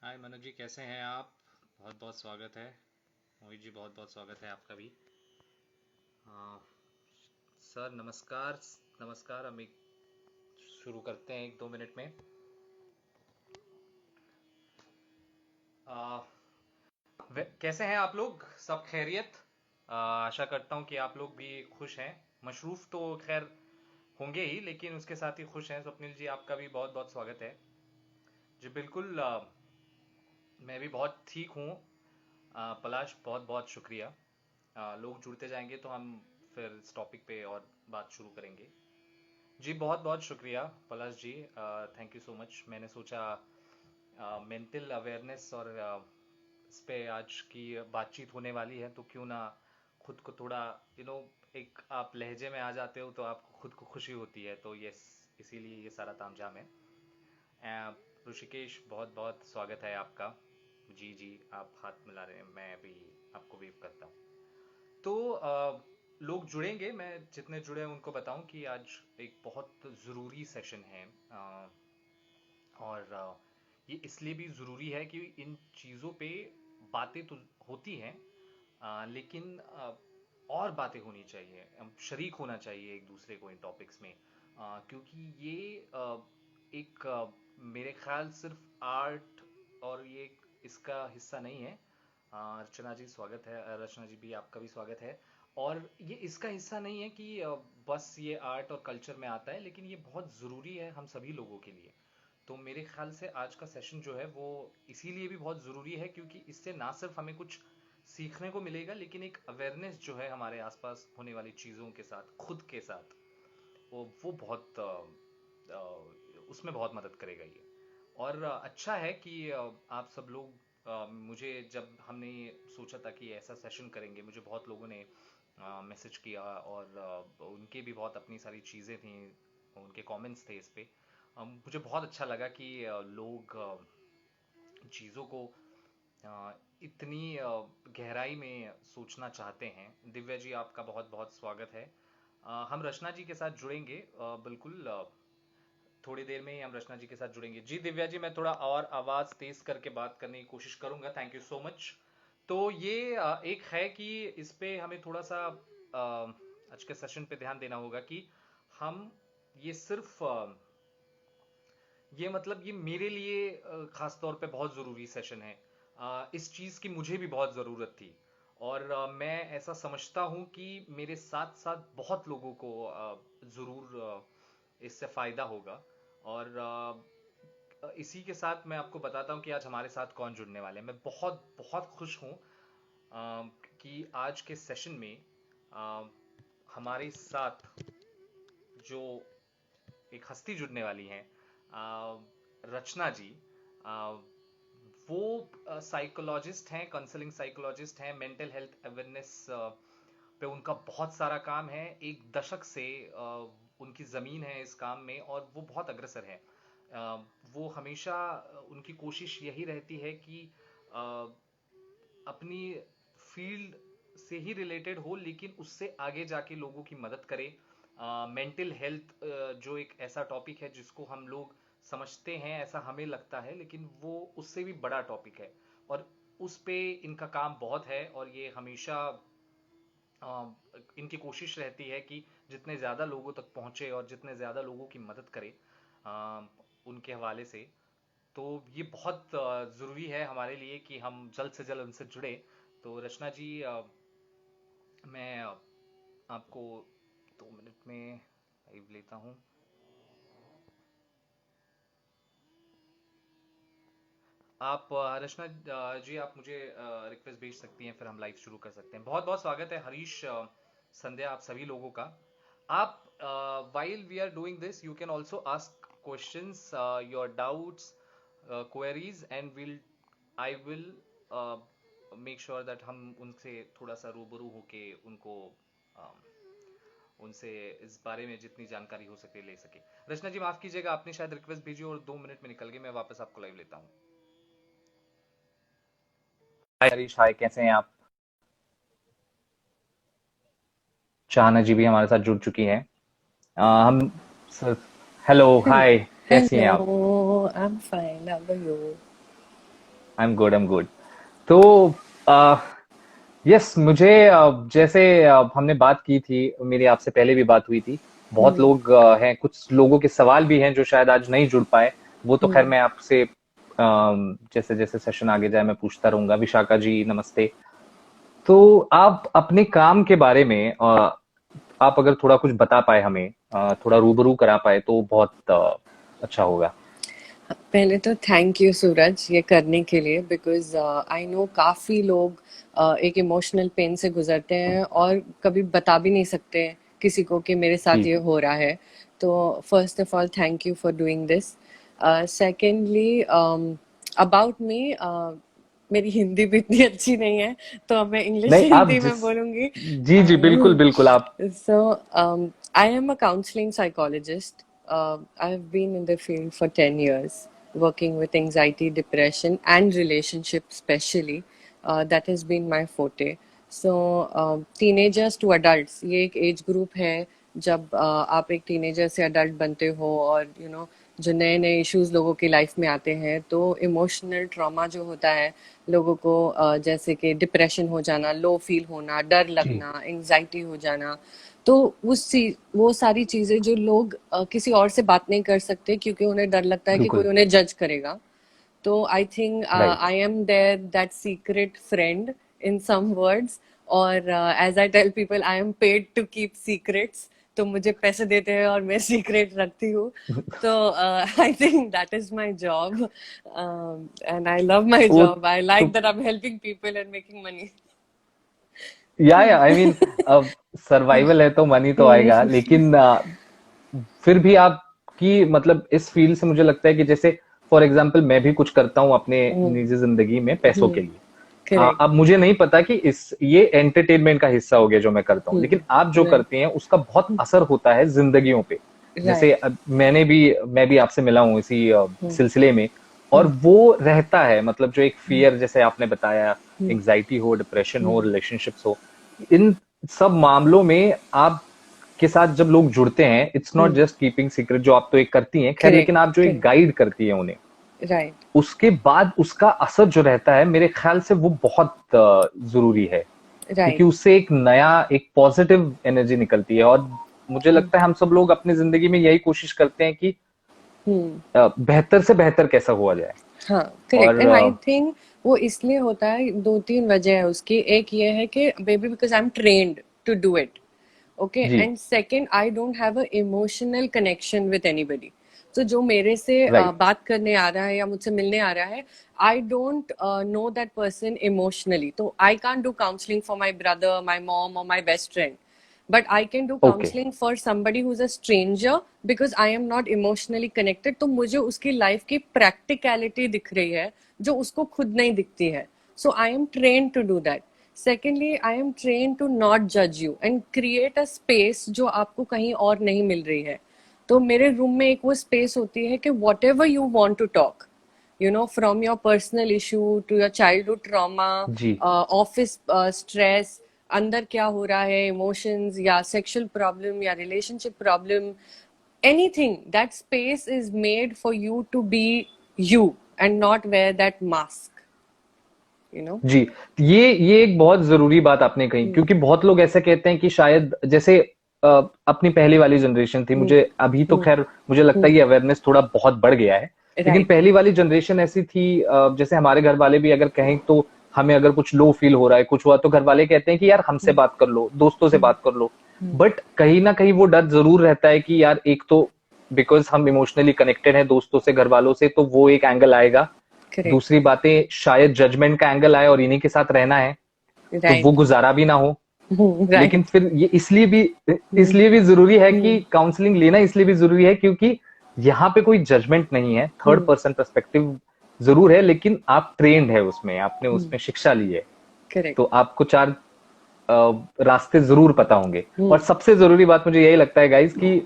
हाय मनु जी, कैसे हैं आप? बहुत बहुत स्वागत है। मोहित जी, बहुत बहुत स्वागत है आपका भी। हाँ सर, नमस्कार। नमस्कार, हम एक शुरू करते हैं 1-2 मिनट में। आ, कैसे हैं आप लोग? सब खैरियत? आशा करता हूँ कि आप लोग भी खुश हैं। मशरूफ तो खैर होंगे ही, लेकिन उसके साथ ही खुश हैं। स्वप्निल जी, आपका भी बहुत बहुत स्वागत है। जी बिल्कुल। मैं भी बहुत ठीक हूँ। पलाश, बहुत बहुत शुक्रिया। लोग जुड़ते जाएंगे तो हम फिर इस टॉपिक पे और बात शुरू करेंगे। जी बहुत बहुत शुक्रिया Palash ji. Thank you so much. मैंने सोचा मेंटल अवेयरनेस और इस पे आज की बातचीत होने वाली है, तो क्यों ना खुद को थोड़ा यू नो एक आप लहजे में आ जाते हो तो आपको खुद को खुशी होती है, तो यस, इसीलिए ये सारा तामझाम है। ऋषिकेश, बहुत बहुत स्वागत है आपका। जी जी, आप हाथ मिला रहे हैं, मैं भी आपको वेव करता हूँ। तो लोग जुड़ेंगे, मैं जितने जुड़े हैं उनको बताऊं कि आज एक बहुत ज़रूरी सेशन है। और ये इसलिए भी ज़रूरी है कि इन चीज़ों पे बातें तो होती हैं, लेकिन और बातें होनी चाहिए, शरीक होना चाहिए एक दूसरे को इन टॉपिक्स में। क्योंकि ये एक मेरे ख्याल सिर्फ आर्ट और ये इसका हिस्सा नहीं है। अर्चना जी स्वागत है, रचना जी भी आपका भी स्वागत है। और ये इसका हिस्सा नहीं है कि बस ये आर्ट और कल्चर में आता है, लेकिन ये बहुत ज़रूरी है हम सभी लोगों के लिए। तो मेरे ख्याल से आज का सेशन जो है वो इसीलिए भी बहुत ज़रूरी है, क्योंकि इससे ना सिर्फ हमें कुछ सीखने को मिलेगा, लेकिन एक अवेयरनेस जो है हमारे आसपास होने वाली चीज़ों के साथ, खुद के साथ, वो बहुत उसमें बहुत मदद करेगा ये। और अच्छा है कि आप सब लोग मुझे जब हमने ये सोचा था कि ऐसा सेशन करेंगे, मुझे बहुत लोगों ने मैसेज किया, और उनके भी बहुत अपनी सारी चीज़ें थी, उनके कमेंट्स थे इस पे। मुझे बहुत अच्छा लगा कि लोग चीज़ों को इतनी गहराई में सोचना चाहते हैं। दिव्या जी, आपका बहुत बहुत स्वागत है। हम रचना जी के साथ जुड़ेंगे, बिल्कुल थोड़ी देर में ही हम रचना जी के साथ जुड़ेंगे। जी दिव्या जी, मैं थोड़ा और आवाज़ तेज करके बात करने की कोशिश करूंगा। Thank you so much. तो ये एक है कि इस पे हमें थोड़ा सा आज के सेशन पे ध्यान देना होगा कि हम ये सिर्फ ये मतलब ये मेरे लिए खास तौर पे बहुत ज़रूरी सेशन है। इस चीज़ की मुझे भी बहुत ज़रूरत थी, और मैं ऐसा समझता हूँ कि मेरे साथ साथ बहुत लोगों को ज़रूर इससे फ़ायदा होगा। और इसी के साथ मैं आपको बताता हूँ कि आज हमारे साथ कौन जुड़ने वाले हैं। मैं बहुत बहुत खुश हूँ कि आज के सेशन में अ, हमारे साथ जो एक हस्ती जुड़ने वाली हैं, रचना जी। अ, वो साइकोलॉजिस्ट हैं, काउंसलिंग साइकोलॉजिस्ट हैं। मेंटल हेल्थ अवेयरनेस पे उनका बहुत सारा काम है। 1 दशक से उनकी ज़मीन है इस काम में, और वो बहुत अग्रसर है। वो हमेशा उनकी कोशिश यही रहती है कि अ, अपनी फील्ड से ही रिलेटेड हो, लेकिन उससे आगे जाके लोगों की मदद करे। मेंटल हेल्थ जो एक ऐसा टॉपिक है जिसको हम लोग समझते हैं, ऐसा हमें लगता है, लेकिन वो उससे भी बड़ा टॉपिक है। और उस पे इनका काम बहुत है, और ये हमेशा इनकी कोशिश रहती है कि जितने ज़्यादा लोगों तक पहुँचे और जितने ज़्यादा लोगों की मदद करे अ, उनके हवाले से। तो ये बहुत ज़रूरी है हमारे लिए कि हम जल्द से जल्द उनसे जुड़े। तो रचना जी, मैं आपको 2 मिनट में लाइव लेता हूँ। आप रचना जी, आप मुझे रिक्वेस्ट भेज सकती हैं, फिर हम लाइव शुरू कर सकते हैं। बहुत बहुत स्वागत है हरीश, संध्या, आप सभी लोगों का। आप while we are doing this, you can also ask questions, your doubts, queries, and will I will make sure that हम उनसे थोड़ा सा रूबरू होके उनको उनसे इस बारे में जितनी जानकारी हो सके ले सके। रचना जी, माफ कीजिएगा, आपने शायद रिक्वेस्ट भेजी और 2 मिनट में निकल गई। मैं वापस आपको लाइव लेता हूँ। हाय हरीश, हाय, कैसे हैं आप? चाहना जी भी हमारे साथ जुड़ चुकी हैं। हम हेलो, हाय, कैसी हैं आप? Hello, I'm fine. How are you? I am good. तो यस, मुझे जैसे हमने बात की थी, मेरी आपसे पहले भी बात हुई थी, बहुत हम्म। लोग हैं, कुछ लोगों के सवाल भी हैं जो शायद आज नहीं जुड़ पाए। वो तो खैर हम्म। मैं आपसे जैसे जैसे सेशन आगे जाए मैं पूछता रहूंगा। विशाखा जी नमस्ते। तो आप अपने काम के बारे में आप अगर थोड़ा कुछ बता पाए हमें, थोड़ा रूबरू करा पाए तो बहुत अच्छा होगा। पहले तो थैंक यू सूरज ये करने के लिए, बिकॉज आई नो काफ़ी लोग एक इमोशनल पेन से गुजरते हैं और कभी बता भी नहीं सकते किसी को कि मेरे साथ जी ये हो रहा है। तो first of all thank you for doing this. Secondly about me, मेरी हिंदी भी इतनी अच्छी नहीं है, तो अब मैं इंग्लिश नहीं, आप हिंदी जिस में बोलूँगी। जी जी बिल्कुल बिल्कुल आप। So, I am a counseling psychologist. I have been in the field for 10 years, working with anxiety, depression, and relationships, especially. That has been my forte. So, teenagers to adults, ये एक एज ग्रुप है जब आप एक teenager से adult बनते हो, और जो नए नए इश्यूज लोगों की लाइफ में आते हैं, तो इमोशनल ट्रॉमा जो होता है लोगों को, जैसे कि डिप्रेशन हो जाना, लो फील होना, डर जी लगना, एंजाइटी हो जाना, तो वो सारी चीजें जो लोग किसी और से बात नहीं कर सकते क्योंकि उन्हें डर लगता है कि कोई बिल्कुल। उन्हें जज करेगा। तो I think right. I am there that secret friend in some words, और as I tell people I am paid to keep secrets. तो मुझे पैसे देते हैं और मैं सीक्रेट रखती हूँ। तो I think that is my job, and I love my वो जॉब। आई तो like that I am helping people and making money. या आई मीन, अब सर्वाइवल है तो मनी तो आएगा, लेकिन फिर भी आपकी मतलब इस फील्ड से मुझे लगता है कि जैसे फॉर एग्जांपल मैं भी कुछ करता हूं अपने निजी जिंदगी में पैसों के लिए। करेक्ट। अब मुझे नहीं पता कि इस ये एंटरटेनमेंट का हिस्सा हो गया जो मैं करता हूँ, लेकिन आप जो राइट। करते हैं उसका बहुत असर होता है जिंदगियों पे। जैसे राइट। अब मैं भी आपसे मिला हूँ इसी सिलसिले में, और वो रहता है मतलब जो एक फियर जैसे आपने बताया, एंजाइटी हो, डिप्रेशन हो, रिलेशनशिप्स हो, इन सब मामलों में आप के साथ जब लोग जुड़ते हैं, it's not just keeping secret जो आप तो एक करती हैं खैर, लेकिन करेक्ट। आप जो एक करेक्ट। गाइड करती है उन्हें, राइट। उसके बाद उसका असर जो रहता है मेरे ख्याल से वो बहुत जरूरी है। क्योंकि राइट। उससे एक नया एक पॉजिटिव एनर्जी निकलती है, और मुझे लगता है हम सब लोग अपनी जिंदगी में यही कोशिश करते हैं कि हम्म। बेहतर से बेहतर कैसा हुआ जाए। हाँ, करेक्ट। और एंड आई थिंक वो इसलिए होता है, दो तीन वजह है उसकी। एक ये है कि baby because I am trained to do it, okay, जी and second I don't have a emotional connection with anybody. तो जो मेरे से राइट बात करने आ रहा है या मुझसे मिलने आ रहा है, I don't know that person emotionally, तो I can't do counselling for my brother, my mom और my best friend, but I can do okay counseling for somebody who's a stranger because I am not emotionally connected. तो मुझे उसकी life की practicality दिख रही है जो उसको खुद नहीं दिखती है। So I am trained to do that. Secondly, I am trained to not judge you and create a space जो आपको कहीं और नहीं मिल रही है। तो मेरे रूम में एक वो स्पेस होती है कि whatever you want to talk, from your personal issue to your childhood trauma, ji office stress, अंदर क्या हो रहा है, इमोशंस या सेक्सुअल प्रॉब्लम या relationship problem, anything, that space is made for you to be you and not wear that mask, you know. जी। ये एक बहुत जरूरी बात आपने कही, क्योंकि बहुत लोग ऐसे कहते हैं कि शायद जैसे अपनी पहली वाली जनरेशन थी, मुझे अभी तो खैर मुझे लगता है ये अवेयरनेस थोड़ा बहुत बढ़ गया है, लेकिन राइट। पहली वाली जनरेशन ऐसी थी, जैसे हमारे घर वाले भी अगर कहें तो हमें अगर कुछ लो फील हो रहा है, कुछ हुआ, तो घर वाले कहते हैं कि यार हमसे बात कर लो, दोस्तों से बात कर लो। बट कहीं ना कहीं वो डर जरूर रहता है कि यार एक तो बिकॉज हम इमोशनली कनेक्टेड हैं दोस्तों से, घर वालों से, तो वो एक एंगल आएगा। करेक्ट। दूसरी बातें शायद जजमेंट का एंगल आए और इन्हीं के साथ रहना है, तो वो राइट। गुजारा भी ना हो। लेकिन राइट। फिर ये इसलिए भी जरूरी है कि काउंसलिंग लेना इसलिए भी जरूरी है, क्योंकि यहाँ पे कोई जजमेंट नहीं है, थर्ड पर्सन पर्सपेक्टिव जरूर है, लेकिन आप ट्रेंड है उसमें, आपने उसमें शिक्षा ली है, तो करेक्ट। आपको चार रास्ते जरूर पता होंगे। और सबसे जरूरी बात मुझे यही लगता है गाइस कि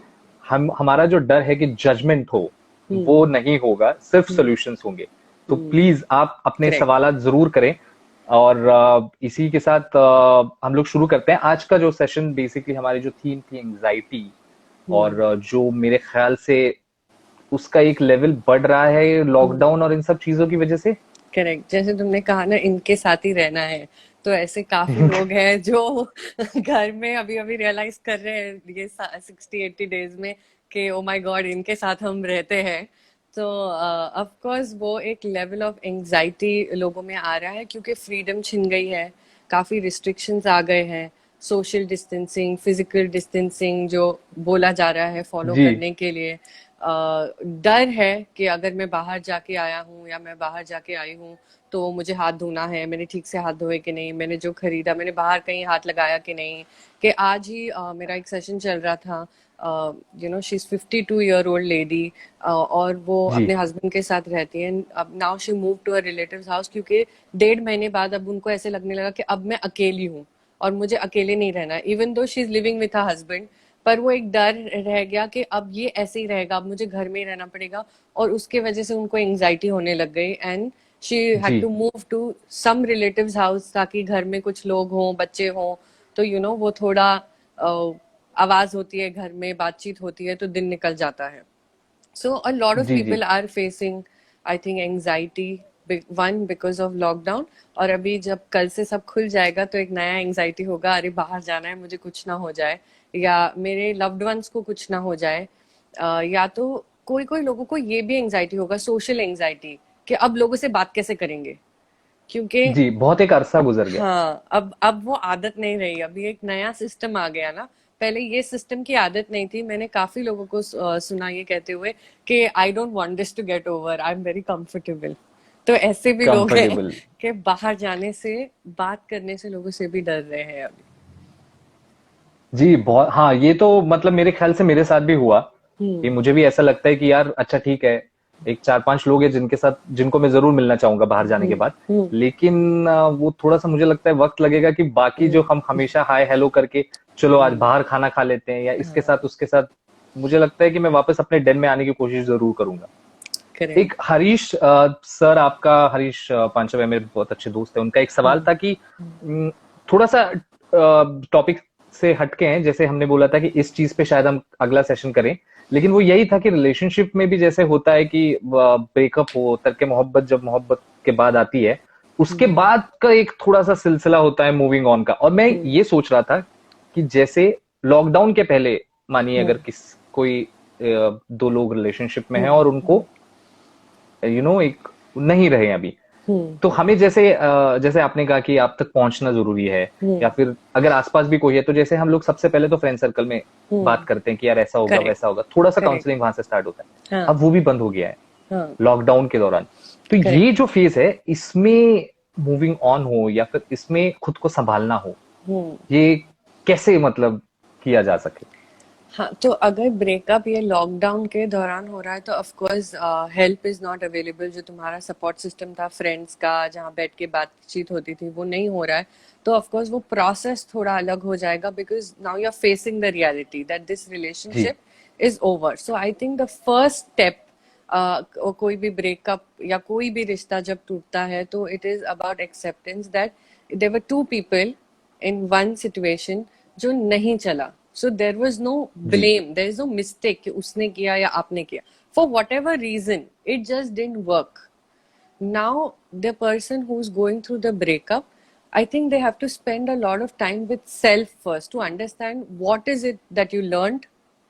हमारा जो डर है कि जजमेंट हो, वो नहीं होगा, सिर्फ सॉल्यूशंस होंगे। तो प्लीज आप अपने करेक्ट। सवालात जरूर करें। और इसी के साथ हम लोग शुरू करते हैं आज का जो सेशन। बेसिकली हमारी जो थीम थी एंजाइटी, और जो मेरे ख्याल से उसका एक लेवल बढ़ रहा है लॉकडाउन और इन सब चीजों की वजह से। करेक्ट, जैसे तुमने कहा ना इनके साथ ही रहना है, तो ऐसे काफी लोग हैं जो घर में अभी अभी रियलाइज कर रहे हैं ये 60-80 डेज में कि ओ माय गॉड इनके साथ हम रहते हैं। तो ऑफ कोर्स वो एक लेवल ऑफ एंजाइटी लोगों में आ रहा है क्योंकि फ्रीडम छिन गई है, काफी रिस्ट्रिक्शंस आ गए हैं, सोशल डिस्टेंसिंग, फिजिकल डिस्टेंसिंग जो बोला जा रहा है फॉलो जी करने के लिए। डर है कि अगर मैं बाहर जाके आया हूँ या मैं बाहर जाके आई हूँ तो मुझे हाथ धोना है, मैंने ठीक से हाथ धोए कि नहीं, मैंने जो खरीदा मैंने बाहर कहीं हाथ लगाया कि नहीं। कि आज ही मेरा एक सेशन चल रहा था, शी इज 52-year-old लेडी, और वो जी अपने हस्बैंड के साथ रहती है। अब now she move to a relatives house क्योंकि 1.5 महीने बाद अब उनको ऐसे लगने लगा कि अब मैं अकेली हूँ और मुझे अकेले नहीं रहना, even though she is living with her husband. पर वो एक डर रह गया कि अब ये ऐसे ही रहेगा, अब मुझे घर में ही रहना पड़ेगा, और उसके वजह से उनको एंजाइटी होने लग गई एंड शी हैड जी to move to some relatives house ताकि घर में कुछ लोग हों, बच्चे हों, तो वो थोड़ा आवाज होती है घर में, बातचीत होती है, तो दिन निकल जाता है। So a lot of ji ji people are facing, I think, anxiety. One because of lockdown, और अभी जब कल से सब खुल जाएगा तो एक नया एंजाइटी होगा, अरे बाहर जाना है, मुझे कुछ ना हो जाए या मेरे लव्ड वंस को कुछ ना हो जाए। या तो कोई कोई लोगों को ये भी एंजाइटी होगा, सोशल एंजाइटी, कि अब लोगों से बात कैसे करेंगे, क्योंकि जी, बहुत एक अरसा गुजर गया। हाँ अब वो आदत नहीं रही, अभी एक नया सिस्टम आ गया ना। पहले ये सिस्टम की आदत नहीं थी, मैंने काफी लोगों को सुना ये कहते हुए कि I don't want this to get over, I am very comfortable. तो ऐसे भी लोग हैं कंफर्टेबल। कि बाहर जाने से, बात करने से लोगों से भी डर रहे हैं अभी। जी बहुत, हाँ ये तो मतलब मेरे ख्याल से मेरे साथ भी हुआ हम्म। कि मुझे भी ऐसा लगता है कि यार अच्छा ठीक है, एक 4-5 लोग हैं जिनके साथ जिनको मैं जरूर मिलना चाहूंगा बाहर जाने के हम्म। बाद। हम्म। लेकिन वो थोड़ा सा मुझे लगता है वक्त लगेगा कि बाकी जो हम हमेशा हाय हेलो करके चलो आज हम्म। बाहर खाना खा लेते हैं या इसके हाँ। साथ उसके साथ, मुझे लगता है कि मैं वापस अपने डेन में आने की कोशिश जरूर करूंगा। करेक्ट। एक हरीश सर, आपका हरीश पांचव है, मेरे बहुत अच्छे दोस्त है, उनका एक सवाल हम्म। था कि थोड़ा सा टॉपिक से हटके हैं, जैसे हमने बोला था कि इस चीज पे शायद हम अगला सेशन करें, लेकिन वो यही था कि रिलेशनशिप में भी जैसे होता है कि ब्रेकअप हो, तर्क मोहब्बत जब मोहब्बत के बाद आती है, उसके हम्म। बाद का एक थोड़ा सा सिलसिला होता है मूविंग ऑन का। और मैं हम्म। ये सोच रहा था कि जैसे लॉकडाउन के पहले मानिए हम्म। अगर कोई दो लोग रिलेशनशिप में हैं हम्म। और उनको एक नहीं रहे अभी, हम्म। तो हमें जैसे जैसे आपने कहा कि आप तक पहुंचना जरूरी है, या हम्म। फिर अगर आसपास भी कोई है तो जैसे हम लोग सबसे पहले तो फ्रेंड सर्कल में बात हम्म। करते हैं कि यार ऐसा होगा करेक्ट। वैसा होगा, थोड़ा सा करेक्ट। काउंसलिंग वहां से स्टार्ट होता है। हाँ। अब वो भी बंद हो गया है हाँ। लॉकडाउन के दौरान। तो करेक्ट। ये जो फेज है इसमें मूविंग ऑन हो या फिर इसमें खुद को संभालना हो, हम्म। ये कैसे मतलब किया जा सके? हाँ, तो अगर ब्रेकअप ये लॉकडाउन के दौरान हो रहा है तो of course help is not available, जो तुम्हारा सपोर्ट सिस्टम था फ्रेंड्स का जहाँ बैठ के बातचीत होती थी वो नहीं हो रहा है, तो ऑफ कोर्स वो प्रोसेस थोड़ा अलग हो जाएगा, because now you are facing the reality that this जी relationship is over. So I think the first step, कोई भी ब्रेकअप या कोई भी रिश्ता जब टूटता है तो it is about acceptance that there were two people in one situation जो नहीं चला। सो देर वॉज नो जी blame, there is no mistake कि उसने किया या आपने किया, for whatever reason it just didn't work. Now, the person who's going through the breakup, I think they have to spend a lot of time with self first to understand what is it that you learned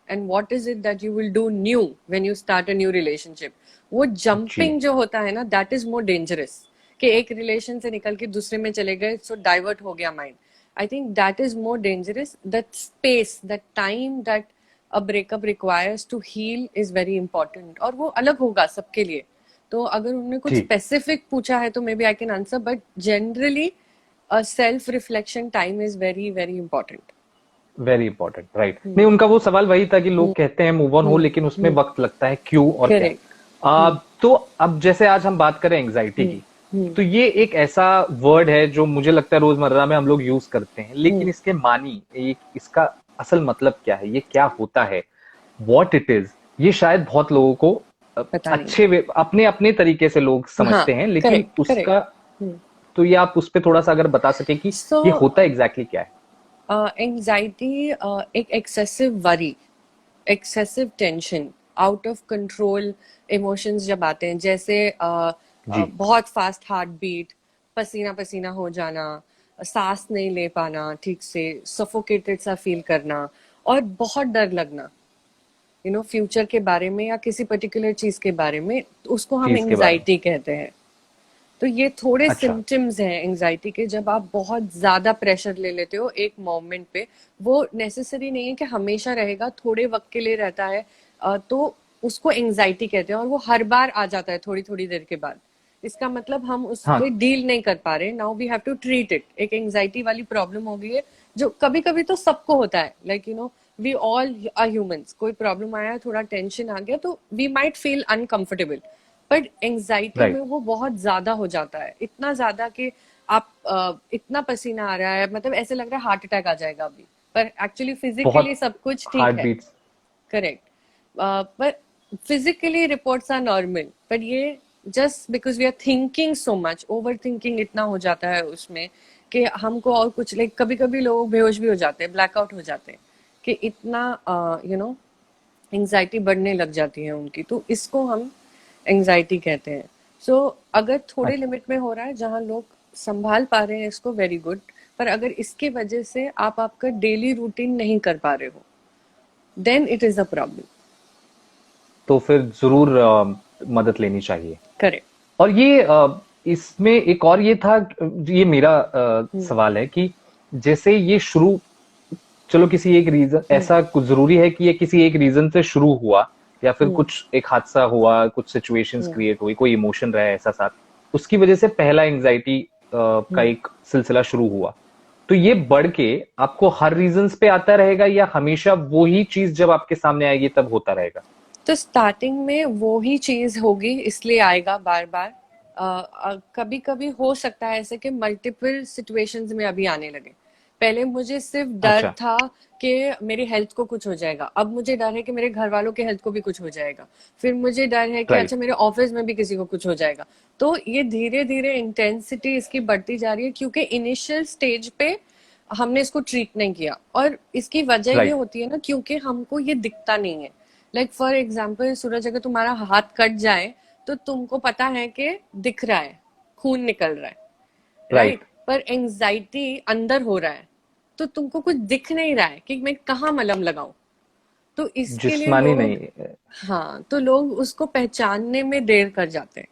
and what is it that you will do new when you start a new relationship. वो जी jumping जो होता है ना, that is more dangerous, कि एक relation से निकल के दूसरे में चले गए, so divert हो गया mind. I think that is more dangerous. That space, that time that a breakup requires to heal is very important, और वो अलग होगा सबके लिए। तो अगर उन्होंने कुछ जी स्पेसिफिक पूछा है तो maybe I can answer, but generally self reflection time is very very important. Very important, right. नहीं, उनका वो सवाल वही था कि लोग कहते हैं मूव ऑन हो लेकिन उसमें वक्त लगता है, क्यों और क्या। करेक्ट। तो अब जैसे आज हम बात करें एंग्जाइटी की, तो ये एक ऐसा वर्ड है जो मुझे लगता है रोजमर्रा में हम लोग यूज करते हैं, लेकिन इसके मानी, इसका असल मतलब क्या है, ये क्या होता है, व्हाट इट इज, ये शायद बहुत लोगों को पता नहीं अच्छे अपने अपने तरीके से लोग है। हाँ। समझते हैं, लेकिन करेक्ट करेक्ट। उसका, तो ये आप उस पर थोड़ा सा अगर बता सके कि सो ये होता एग्जैक्टली क्या है। एंजाइटी एक excessive worry, excessive tension, out of control emotions जब आते हैं, जैसे जी। बहुत फास्ट हार्ट बीट, पसीना पसीना हो जाना, सांस नहीं ले पाना ठीक से, सफोकेटेड सा फील करना, और बहुत डर लगना फ्यूचर के बारे में या किसी पर्टिकुलर चीज के बारे में, तो उसको हम चीज के बारे में। एंजाइटी कहते हैं। तो ये थोड़े अच्छा। सिम्टम्स हैं एंजाइटी के, जब आप बहुत ज्यादा प्रेशर ले लेते हो एक मोमेंट पे। वो नेसेसरी नहीं है कि हमेशा रहेगा, थोड़े वक्त के लिए रहता है, तो उसको एंजाइटी कहते हैं, और वो हर बार आ जाता है थोड़ी थोड़ी देर के बाद। इसका मतलब हम हाँ। उसको डील नहीं कर पा रहे। Now we have to treat it. एक एंजाइटी वाली प्रॉब्लम हो गई है, जो कभी कभी तो सबको होता है, like we all are humans. कोई प्रॉब्लम आया, थोड़ा टेंशन आ गया, तो we might feel uncomfortable. But anxiety में राइट। वो बहुत ज्यादा हो जाता है, इतना ज्यादा कि आप इतना पसीना आ रहा है, मतलब ऐसे लग रहा है हार्ट अटैक आ जाएगा अभी, पर एक्चुअली फिजिकली बहुत सब कुछ ठीक हार्ट है। बीट्स। करेक्ट। पर physically reports are normal, but ये just because we are thinking so much, over thinking इतना हो जाता है उसमें कि हमको और कुछ, लाइक कभी कभी लोग बेहोश भी हो जाते हैं, ब्लैकआउट हो जाते हैं, कि इतना एंजाइटी बढ़ने लग जाती है उनकी। तो इसको हम एंजाइटी कहते हैं। सो अगर थोड़े अच्छा। लिमिट में हो रहा है, जहां लोग संभाल पा रहे हैं इसको, वेरी गुड। पर अगर इसकी वजह से आप आपका डेली रूटीन नहीं कर पा रहे हो, then it is a problem. तो फिर जरूर मदद लेनी चाहिए। करेक्ट। और ये इसमें एक और ये था, ये मेरा सवाल है कि जैसे ये शुरू, चलो किसी एक रीजन, ऐसा कुछ जरूरी है कि ये किसी एक रीजन से शुरू हुआ, या फिर कुछ एक हादसा हुआ, कुछ सिचुएशंस क्रिएट हुई, कोई इमोशन रहा है ऐसा साथ, उसकी वजह से पहला एंजाइटी का एक सिलसिला शुरू हुआ, तो ये बढ़ के आपको हर रीजंस पे आता रहेगा, या हमेशा वो ही चीज जब आपके सामने आएगी तब होता रहेगा? तो स्टार्टिंग में वो ही चीज होगी, इसलिए आएगा बार बार। कभी कभी हो सकता है ऐसे कि मल्टीपल सिचुएशंस में अभी आने लगे। पहले मुझे सिर्फ डर अच्छा। था कि मेरी हेल्थ को कुछ हो जाएगा, अब मुझे डर है कि मेरे घर वालों के हेल्थ को भी कुछ हो जाएगा, फिर मुझे डर है कि राइट। अच्छा मेरे ऑफिस में भी किसी को कुछ हो जाएगा। तो ये धीरे धीरे इंटेंसिटी इसकी बढ़ती जा रही है, क्योंकि इनिशियल स्टेज पे हमने इसको ट्रीट नहीं किया। और इसकी वजह ये राइट। होती है ना, क्योंकि हमको ये दिखता नहीं है। लाइक फॉर एग्जाम्पल, सूरज, अगर तुम्हारा हाथ कट जाए तो तुमको पता है कि दिख रहा है, खून निकल रहा है, राइट? राइट। पर एंजाइटी अंदर हो रहा है, तो तुमको कुछ दिख नहीं रहा है कि मैं कहाँ मलहम लगाऊं। तो इसके लिए जिस्मानी लोग, नहीं। हाँ, तो लोग उसको पहचानने में देर कर जाते हैं।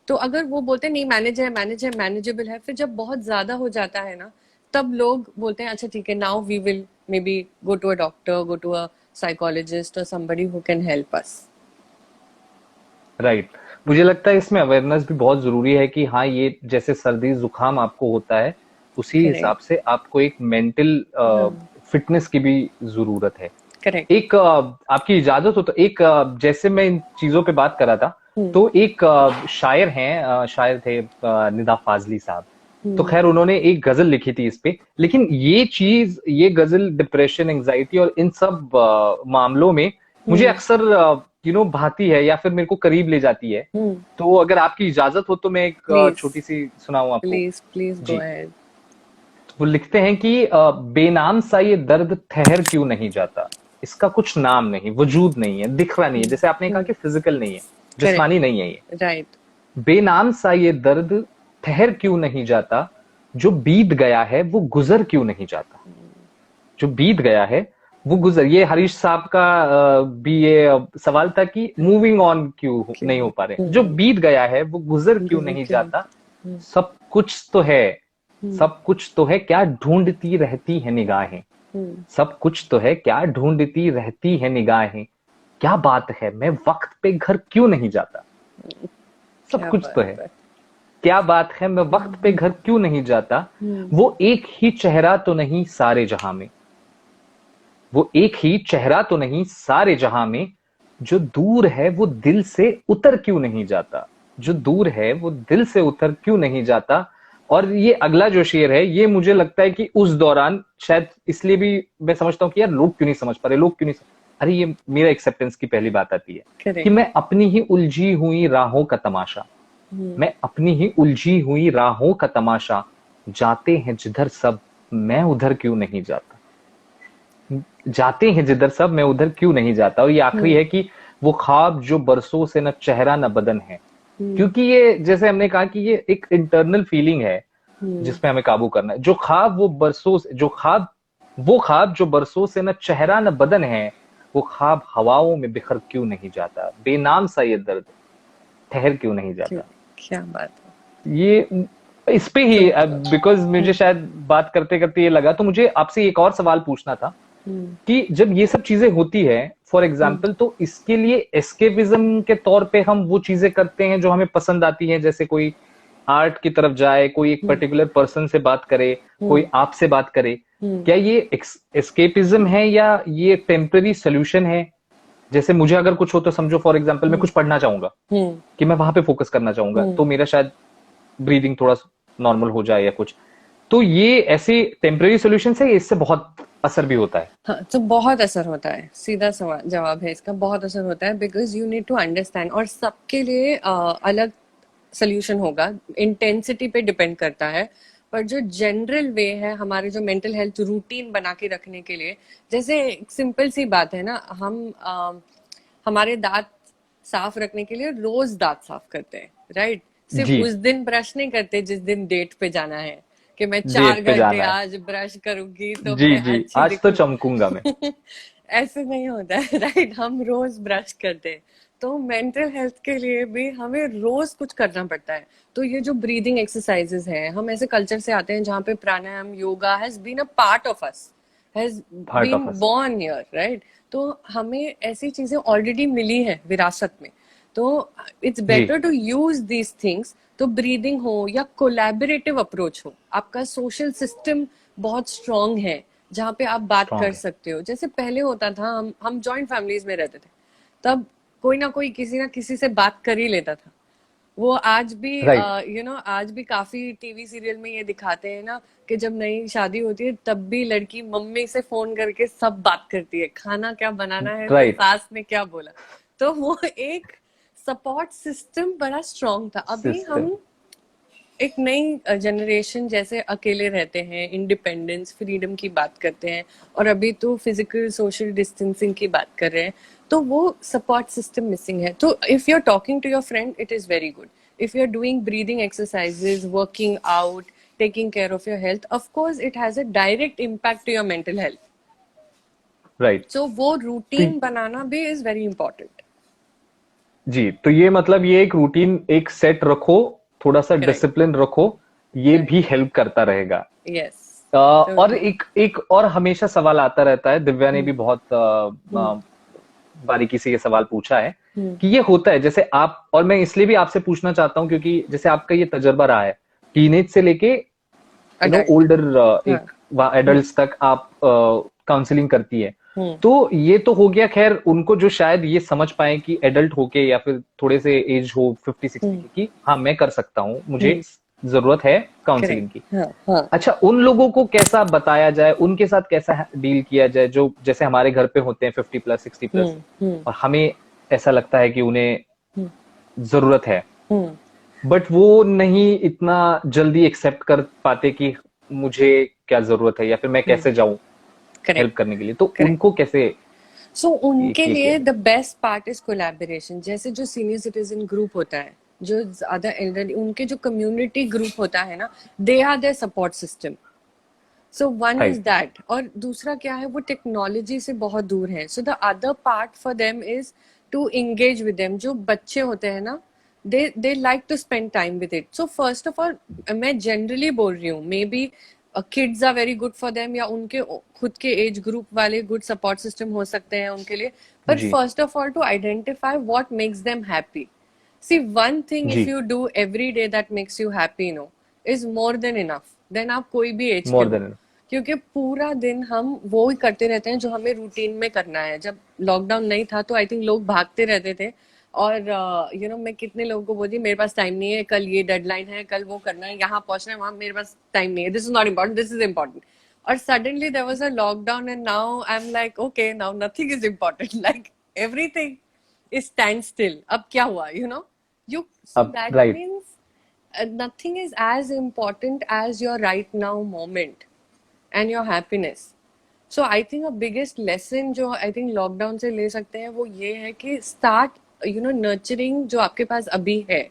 तो अगर वो बोलते हैं नहीं, मैनेज है, मैनेजेबल है, फिर जब बहुत ज्यादा हो जाता है ना, तब लोग बोलते हैं अच्छा ठीक है, now we will maybe go to a doctor, go to a psychologist और somebody who can help us. Right. मुझे लगता है इसमें अवेयरनेस भी बहुत जरूरी है कि हाँ, ये जैसे सर्दी जुकाम आपको होता है, उसी हिसाब करेक्ट। से आपको एक मेंटल हाँ। फिटनेस की भी जरूरत है। करेक्ट। एक आपकी इजाजत हो तो एक जैसे मैं इन चीजों पे बात कर रहा था, तो एक शायर हैं, शायर थे निदा फाजली साहब। तो खैर उन्होंने एक गजल लिखी थी इस पे, लेकिन ये चीज, ये गजल डिप्रेशन, एंजाइटी और इन सब मामलों में मुझे अक्सर भाती है, या फिर मेरे को करीब ले जाती है। तो अगर आपकी इजाजत हो तो मैं एक प्लीज, छोटी सी सुनाऊं आपको? प्लीज, प्लीज गो जी। अहेड। वो लिखते हैं कि बेनाम सा ये दर्द ठहर क्यों नहीं जाता, इसका कुछ नाम नहीं, वजूद नहीं है, दिख रहा नहीं है, जैसे आपने कहा कि फिजिकल नहीं है, जिस्मानी करेक्ट। नहीं है ये। राइट। बेनाम सा ये दर्द ठहर क्यों नहीं जाता, जो बीत गया है वो गुजर क्यों नहीं जाता। जो बीत गया है वो गुजर, ये हरीश साहब का भी ये सवाल था कि मूविंग ऑन क्यों नहीं हो पा रहे, जो बीत गया है वो गुजर क्यों गुजर नहीं क्यों नहीं। जाता। सब कुछ तो है, सब कुछ तो है, क्या ढूंढती रहती है निगाहें। सब कुछ तो है, क्या ढूंढती रहती है निगाहें। क्या बात है, मैं वक्त पे घर क्यों नहीं जाता। सब क्या कुछ तो बात है, है। क्या बात है, मैं वक्त पे घर क्यों नहीं जाता। वो एक ही चेहरा तो नहीं सारे जहां में, वो एक ही चेहरा तो नहीं सारे जहां में, जो दूर है वो दिल से उतर क्यों नहीं जाता। जो दूर है वो दिल से उतर क्यों नहीं जाता। और ये अगला जो शेर है, ये मुझे लगता है कि उस दौरान शायद इसलिए भी मैं समझता हूँ कि यार लोग क्यों नहीं समझ पा रहे, लोग क्यों नहीं अरे ये मेरा एक्सेप्टेंस की पहली बात आती है कि करेक्ट। मैं अपनी ही उलझी हुई राहों का तमाशा, मैं अपनी ही उलझी हुई राहों का तमाशा, जाते हैं जिधर सब मैं उधर क्यों नहीं जाता। जाते हैं जिधर सब मैं उधर क्यों नहीं जाता। और ये आखिरी है कि वो ख्वाब जो बरसों से न चेहरा न बदन है, क्योंकि ये जैसे हमने कहा कि ये एक इंटरनल फीलिंग है जिसपे हमें काबू करना है। जो ख्वाब वो ख्वाब जो बरसों से न चेहरा न बदन है, वो ख्वाब हवाओं में बिखर क्यों नहीं जाता, बेनाम सा ये दर्द ठहर क्यों नहीं क्यों, जाता। क्या बात है। ये इस पे ही बिकॉज मुझे शायद बात करते करते ये लगा, तो मुझे आपसे एक और सवाल पूछना था कि जब ये सब चीजें होती है फॉर एग्जाम्पल, तो इसके लिए एस्केपिज्म के तौर पे हम वो चीजें करते हैं जो हमें पसंद आती हैं, जैसे कोई आर्ट की तरफ जाए, कोई एक पर्टिकुलर पर्सन से बात करे, कोई आपसे बात करे, क्या ये एस्केपिज्म है या ये टेम्पररी सोल्यूशन है। जैसे मुझे अगर कुछ हो तो समझो फॉर एग्जाम्पल मैं कुछ पढ़ना चाहूंगा कि मैं वहां पे फोकस करना चाहूंगा, तो मेरा शायद ब्रीदिंग थोड़ा नॉर्मल हो जाए या कुछ, तो ये ऐसे टेम्पररी सोल्यूशन है, इससे बहुत असर भी होता है। हाँ, तो बहुत असर होता है, सीधा सवाल जवाब है इसका, बहुत असर होता है, because you need to understand, और सबके लिए अलग सोल्यूशन होगा, इंटेंसिटी पे डिपेंड करता है। पर जो जनरल वे है हमारे जो मेंटल हेल्थ रूटीन बना के रखने के लिए, जैसे एक सिंपल सी बात है ना, हम हमारे दांत साफ रखने के लिए रोज दांत साफ करते हैं, राइट। सिर्फ जी, उस दिन ब्रश नहीं करते जिस दिन डेट पे जाना है कि मैं चार डेट पे घंटे जाना है। आज ब्रश करूंगी तो जी मैं जी, अच्छी आज तो दिखूंगी। चमकूंगा मैं। ऐसे नहीं होता है, राइट। हम रोज ब्रश करते हैं, तो मेंटल हेल्थ के लिए भी हमें रोज कुछ करना पड़ता है। तो ये जो ब्रीदिंग एक्सरसाइजेस हैं, हम ऐसे कल्चर से आते हैं जहाँ पे pranayama, yoga has been a part of us, has part been of us. Born here, right. तो हमें ऐसी चीजें ऑलरेडी मिली है विरासत में, तो इट्स जी, better to use these things. तो ब्रीदिंग हो या कोलैबोरेटिव अप्रोच हो, आपका सोशल सिस्टम बहुत स्ट्रांग है जहाँ पे आप बात कर स्ट्रांग है। सकते हो। जैसे पहले होता था, हम जॉइंट फैमिलीज में रहते थे, तब कोई ना किसी से बात कर ही लेता था। वो आज भी राइट, आज भी काफी टीवी सीरियल में ये दिखाते हैं ना, कि जब नई शादी होती है तब भी लड़की मम्मी से फोन करके सब बात करती है, खाना क्या बनाना है तो राइट। सास ने क्या बोला। तो वो एक सपोर्ट सिस्टम बड़ा स्ट्रांग था। अभी सिस्टम। हम एक नई जनरेशन जैसे अकेले रहते हैं, इंडिपेंडेंस, फ्रीडम की बात करते हैं, और अभी तो फिजिकल सोशल डिस्टेंसिंग की बात कर रहे हैं, तो वो सपोर्ट सिस्टम मिसिंग है। तो if you are talking to your friend, it is very good. If you are doing breathing exercises, working out, taking care of your health, of course it has a direct impact to your mental health. Right. So वो तो routine बनाना भी is very important. जी, तो ये मतलब ये एक routine एक set रखो, थोड़ा सा करेक्ट, डिसिप्लिन रखो, ये करेक्ट, भी हेल्प करता रहेगा। यस, और टोटली। एक एक और हमेशा सवाल आता रहता है, दिव्या ने भी बहुत बारीकी से ये सवाल पूछा है कि ये होता है जैसे आप, और मैं इसलिए भी आपसे पूछना चाहता हूँ क्योंकि जैसे आपका ये तजर्बा रहा है, टीनेज से लेके अडल्ट। ओल्डर हाँ। एक एडल्ट्स तक आप काउंसलिंग करती है, हम्म। तो ये तो हो गया खैर उनको जो शायद ये समझ पाए कि एडल्ट होके या फिर थोड़े से एज हो 50-60 हम्म। की कि हाँ मैं कर सकता हूँ, मुझे हम्म। जरूरत है काउंसलिंग की। करेक्ट, हाँ, हाँ। अच्छा, उन लोगों को कैसा बताया जाए, उनके साथ कैसा डील किया जाए, जो जैसे हमारे घर पे होते हैं 50+, 60+, हम्म। और हमें ऐसा लगता है कि उन्हें हम्म। जरूरत है, हम्म। बट वो नहीं इतना जल्दी एक्सेप्ट कर पाते कि मुझे क्या जरूरत है या फिर मैं कैसे जाऊं हेल्प करेक्ट, करने के लिए, तो करेक्ट। उनको कैसे सो उनके ये किया लिए जाए। The best part is collaboration. जैसे जो सीनियर सिटीजन ग्रुप होता है, जो ज्यादा एल्डरली, उनके जो कम्युनिटी ग्रुप होता है ना, they are their support system. So one is right. That, और दूसरा क्या है, वो टेक्नोलॉजी से बहुत दूर है। So the other part for them is to engage with them. जो बच्चे होते हैं ना, they like to spend time with it. So first of all, मैं जनरली बोल रही हूँ, maybe kids are very good for them, या उनके खुद के एज ग्रुप वाले गुड सपोर्ट सिस्टम हो सकते हैं उनके लिए। पर जी first of all, to identify what makes them happy. See, one thing जी, if you do every day that makes you happy, is more than enough. Then आप कोई भी एज के मोर हो। देन। क्योंकि पूरा दिन हम वो ही करते रहते हैं जो हमें रूटीन में करना है। जब लॉकडाउन नहीं था तो आई थिंक लोग भागते रहते थे, और मैं कितने लोगों को बोलती, मेरे पास टाइम नहीं है, कल ये डेडलाइन है, कल वो करना है, यहाँ पहुंचना है, वहां मेरे पास टाइम नहीं है, this is not important, this is important. और suddenly there was a lockdown, and now I am like, okay, now nothing is important, like everything is stand still. अब क्या हुआ, so अब that right. means nothing is as important as your right now moment and your happiness. So I think a biggest lesson जो I think lockdown से ले सकते हैं वो ये है कि start nurturing जो आपके पास अभी है।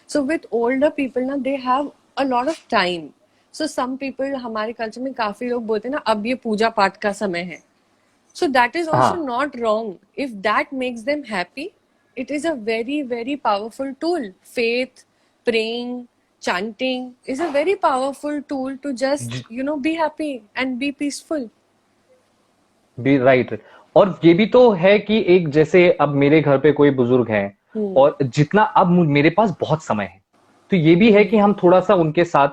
So with older people ना, they have a lot of time. So some people, हमारे कल्चर में काफी लोग बोलते हैं ना, अब ये पूजा पाठ का समय है. So that is also हाँ, not wrong. If that makes them happy, it is a very, very powerful tool. Faith, praying, chanting is a very powerful tool to just, be happy and be peaceful. भी right. और ये भी तो है कि एक जैसे अब मेरे घर पे कोई बुजुर्ग है और जितना अब मेरे पास बहुत समय है, तो ये भी है कि हम थोड़ा सा उनके साथ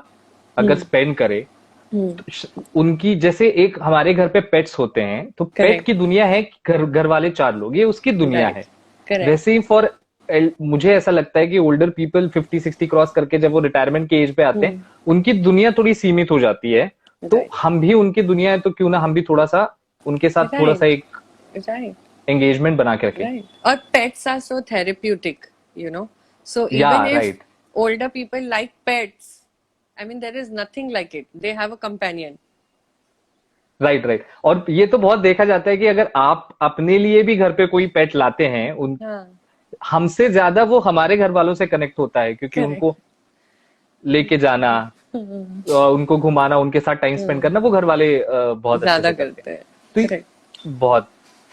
अगर स्पेंड करें, तो उनकी जैसे एक हमारे घर पे पेट्स होते हैं, तो पेट Correct. की दुनिया है कि घर वाले 4 लोग, ये उसकी दुनिया Right. है। Correct. वैसे ही मुझे ऐसा लगता है कि ओल्डर पीपल 50-60 क्रॉस करके जब वो रिटायरमेंट के एज पे आते हैं, उनकी दुनिया थोड़ी सीमित हो जाती है। तो Right. हम भी उनकी दुनिया है, तो क्यों ना हम भी थोड़ा सा उनके साथ थोड़ा सा एक Right. एंगेजमेंट बना के रखें। Right. Or pets are so therapeutic, you know. So या even if right older people like pets, I mean, there is nothing like it. They have a companion. Right right. और ये तो बहुत देखा जाता है कि अगर आप अपने लिए भी घर पे कोई पेट लाते हैं, उन हाँ. हमसे ज्यादा वो हमारे घर वालों से कनेक्ट होता है, क्योंकि Correct. उनको लेके जाना, उनको घुमाना, उनके साथ टाइम स्पेंड करना, वो घर वाले बहुत अच्छे ज्यादा से करते करते हैं। हैं. तो Correct. बहुत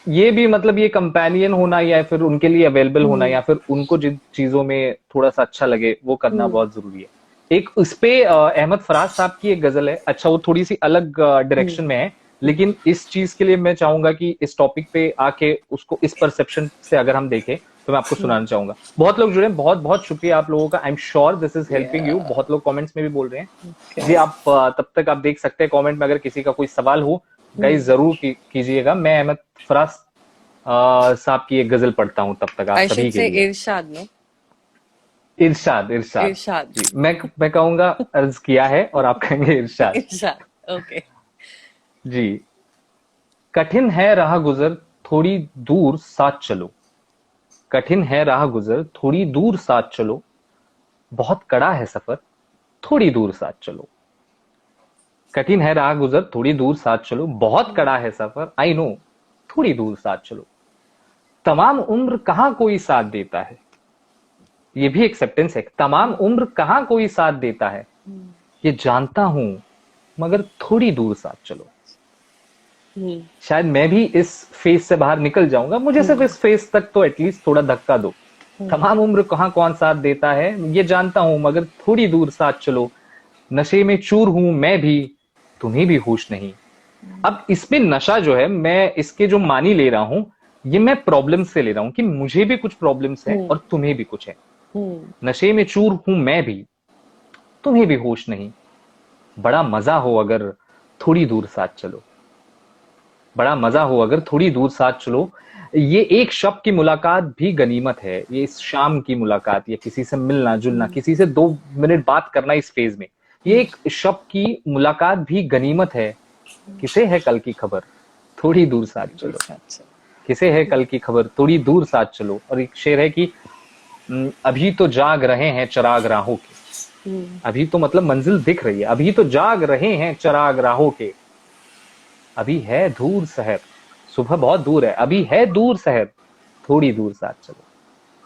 ये भी मतलब ये कंपेनियन होना या फिर उनके लिए अवेलेबल होना या फिर उनको जिन चीजों में थोड़ा सा अच्छा लगे वो करना बहुत जरूरी है। एक उस पे अहमद फराज साहब की एक गजल है, अच्छा वो थोड़ी सी अलग डायरेक्शन में है, लेकिन इस चीज के लिए मैं चाहूंगा कि इस टॉपिक पे आके उसको इस परसेप्शन से अगर हम देखें, तो मैं आपको सुनाना चाहूंगा। बहुत लोग जुड़े, बहुत बहुत शुक्रिया आप लोगों का। I am sure this is helping you. बहुत लोग कमेंट्स में भी बोल रहे हैं जी। आप तब तक आप देख सकते हैं कमेंट में, अगर किसी का कोई सवाल हो गाइस जरूर कीजिएगा। मैं अहमद फराज साहब की एक गजल पढ़ता हूँ तब तक आप I सभी should के say लिए। इरशाद, no? इरशाद इरशाद इरशाद. जी। मैं कहूंगा अर्ज किया है और आप कहेंगे इरशाद। इरशाद. Okay. जी। कठिन है राह गुजर थोड़ी दूर साथ चलो, कठिन है राह गुजर थोड़ी दूर साथ चलो, बहुत कड़ा है सफर थोड़ी दूर साथ चलो। कठिन है राह गुजर थोड़ी दूर साथ चलो, बहुत कड़ा है सफर आई नो थोड़ी दूर साथ चलो। तमाम उम्र कहां कोई साथ देता है, ये भी एक्सेप्टेंस है। तमाम उम्र कहां कोई साथ देता है, ये जानता हूं मगर थोड़ी दूर साथ चलो। शायद मैं भी इस फेज से बाहर निकल जाऊंगा, मुझे सिर्फ इस फेज तक तो एटलीस्ट थोड़ा धक्का दो। तमाम उम्र कहां कौन साथ देता है, ये जानता हूं मगर थोड़ी दूर साथ चलो। नशे में चूर हूं मैं भी, तुम्हें भी होश नहीं। अब इसमें नशा जो है, मैं इसके जो मानी ले रहा हूं, ये मैं प्रॉब्लम से ले रहा हूं कि मुझे भी कुछ प्रॉब्लम्स है और तुम्हें भी कुछ है। नशे में चूर हूं मैं भी, तुम्हें भी होश नहीं। बड़ा मजा हो अगर थोड़ी दूर साथ चलो, बड़ा मजा हो अगर थोड़ी दूर साथ चलो। ये एक शब्द की मुलाकात भी गनीमत है, ये इस शाम की मुलाकात या किसी से मिलना जुलना, किसी से 2 मिनट बात करना इस फेज में, ये एक शब्द की मुलाकात भी गनीमत है। किसे है कल की खबर थोड़ी दूर साथ चलो, किसे है कल की खबर थोड़ी दूर साथ चलो। और एक शेर है कि अभी तो जाग रहे हैं चराग राहों के, अभी तो मतलब मंजिल दिख रही है, अभी तो जाग रहे हैं चराग राहों के। अभी है दूर शहर, सुबह बहुत दूर है, अभी है दूर शहर थोड़ी दूर साथ चलो,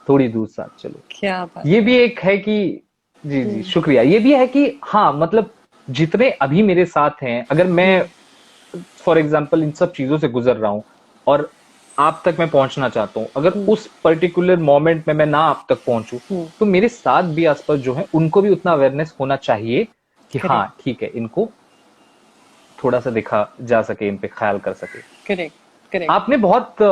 थोड़ी दूर साथ चलो। क्या बात। ये भी एक है कि जी जी शुक्रिया। ये भी है कि हाँ मतलब जितने अभी मेरे साथ हैं, अगर मैं फॉर एग्जाम्पल इन सब चीजों से गुजर रहा हूं और आप तक मैं पहुंचना चाहता हूं, अगर उस पर्टिकुलर मोमेंट में मैं ना आप तक पहुंचूं, तो मेरे साथ भी आसपास जो है उनको भी उतना अवेयरनेस होना चाहिए कि हाँ ठीक है, इनको थोड़ा सा देखा जा सके, इन पे ख्याल कर सके। Correct correct. आपने बहुत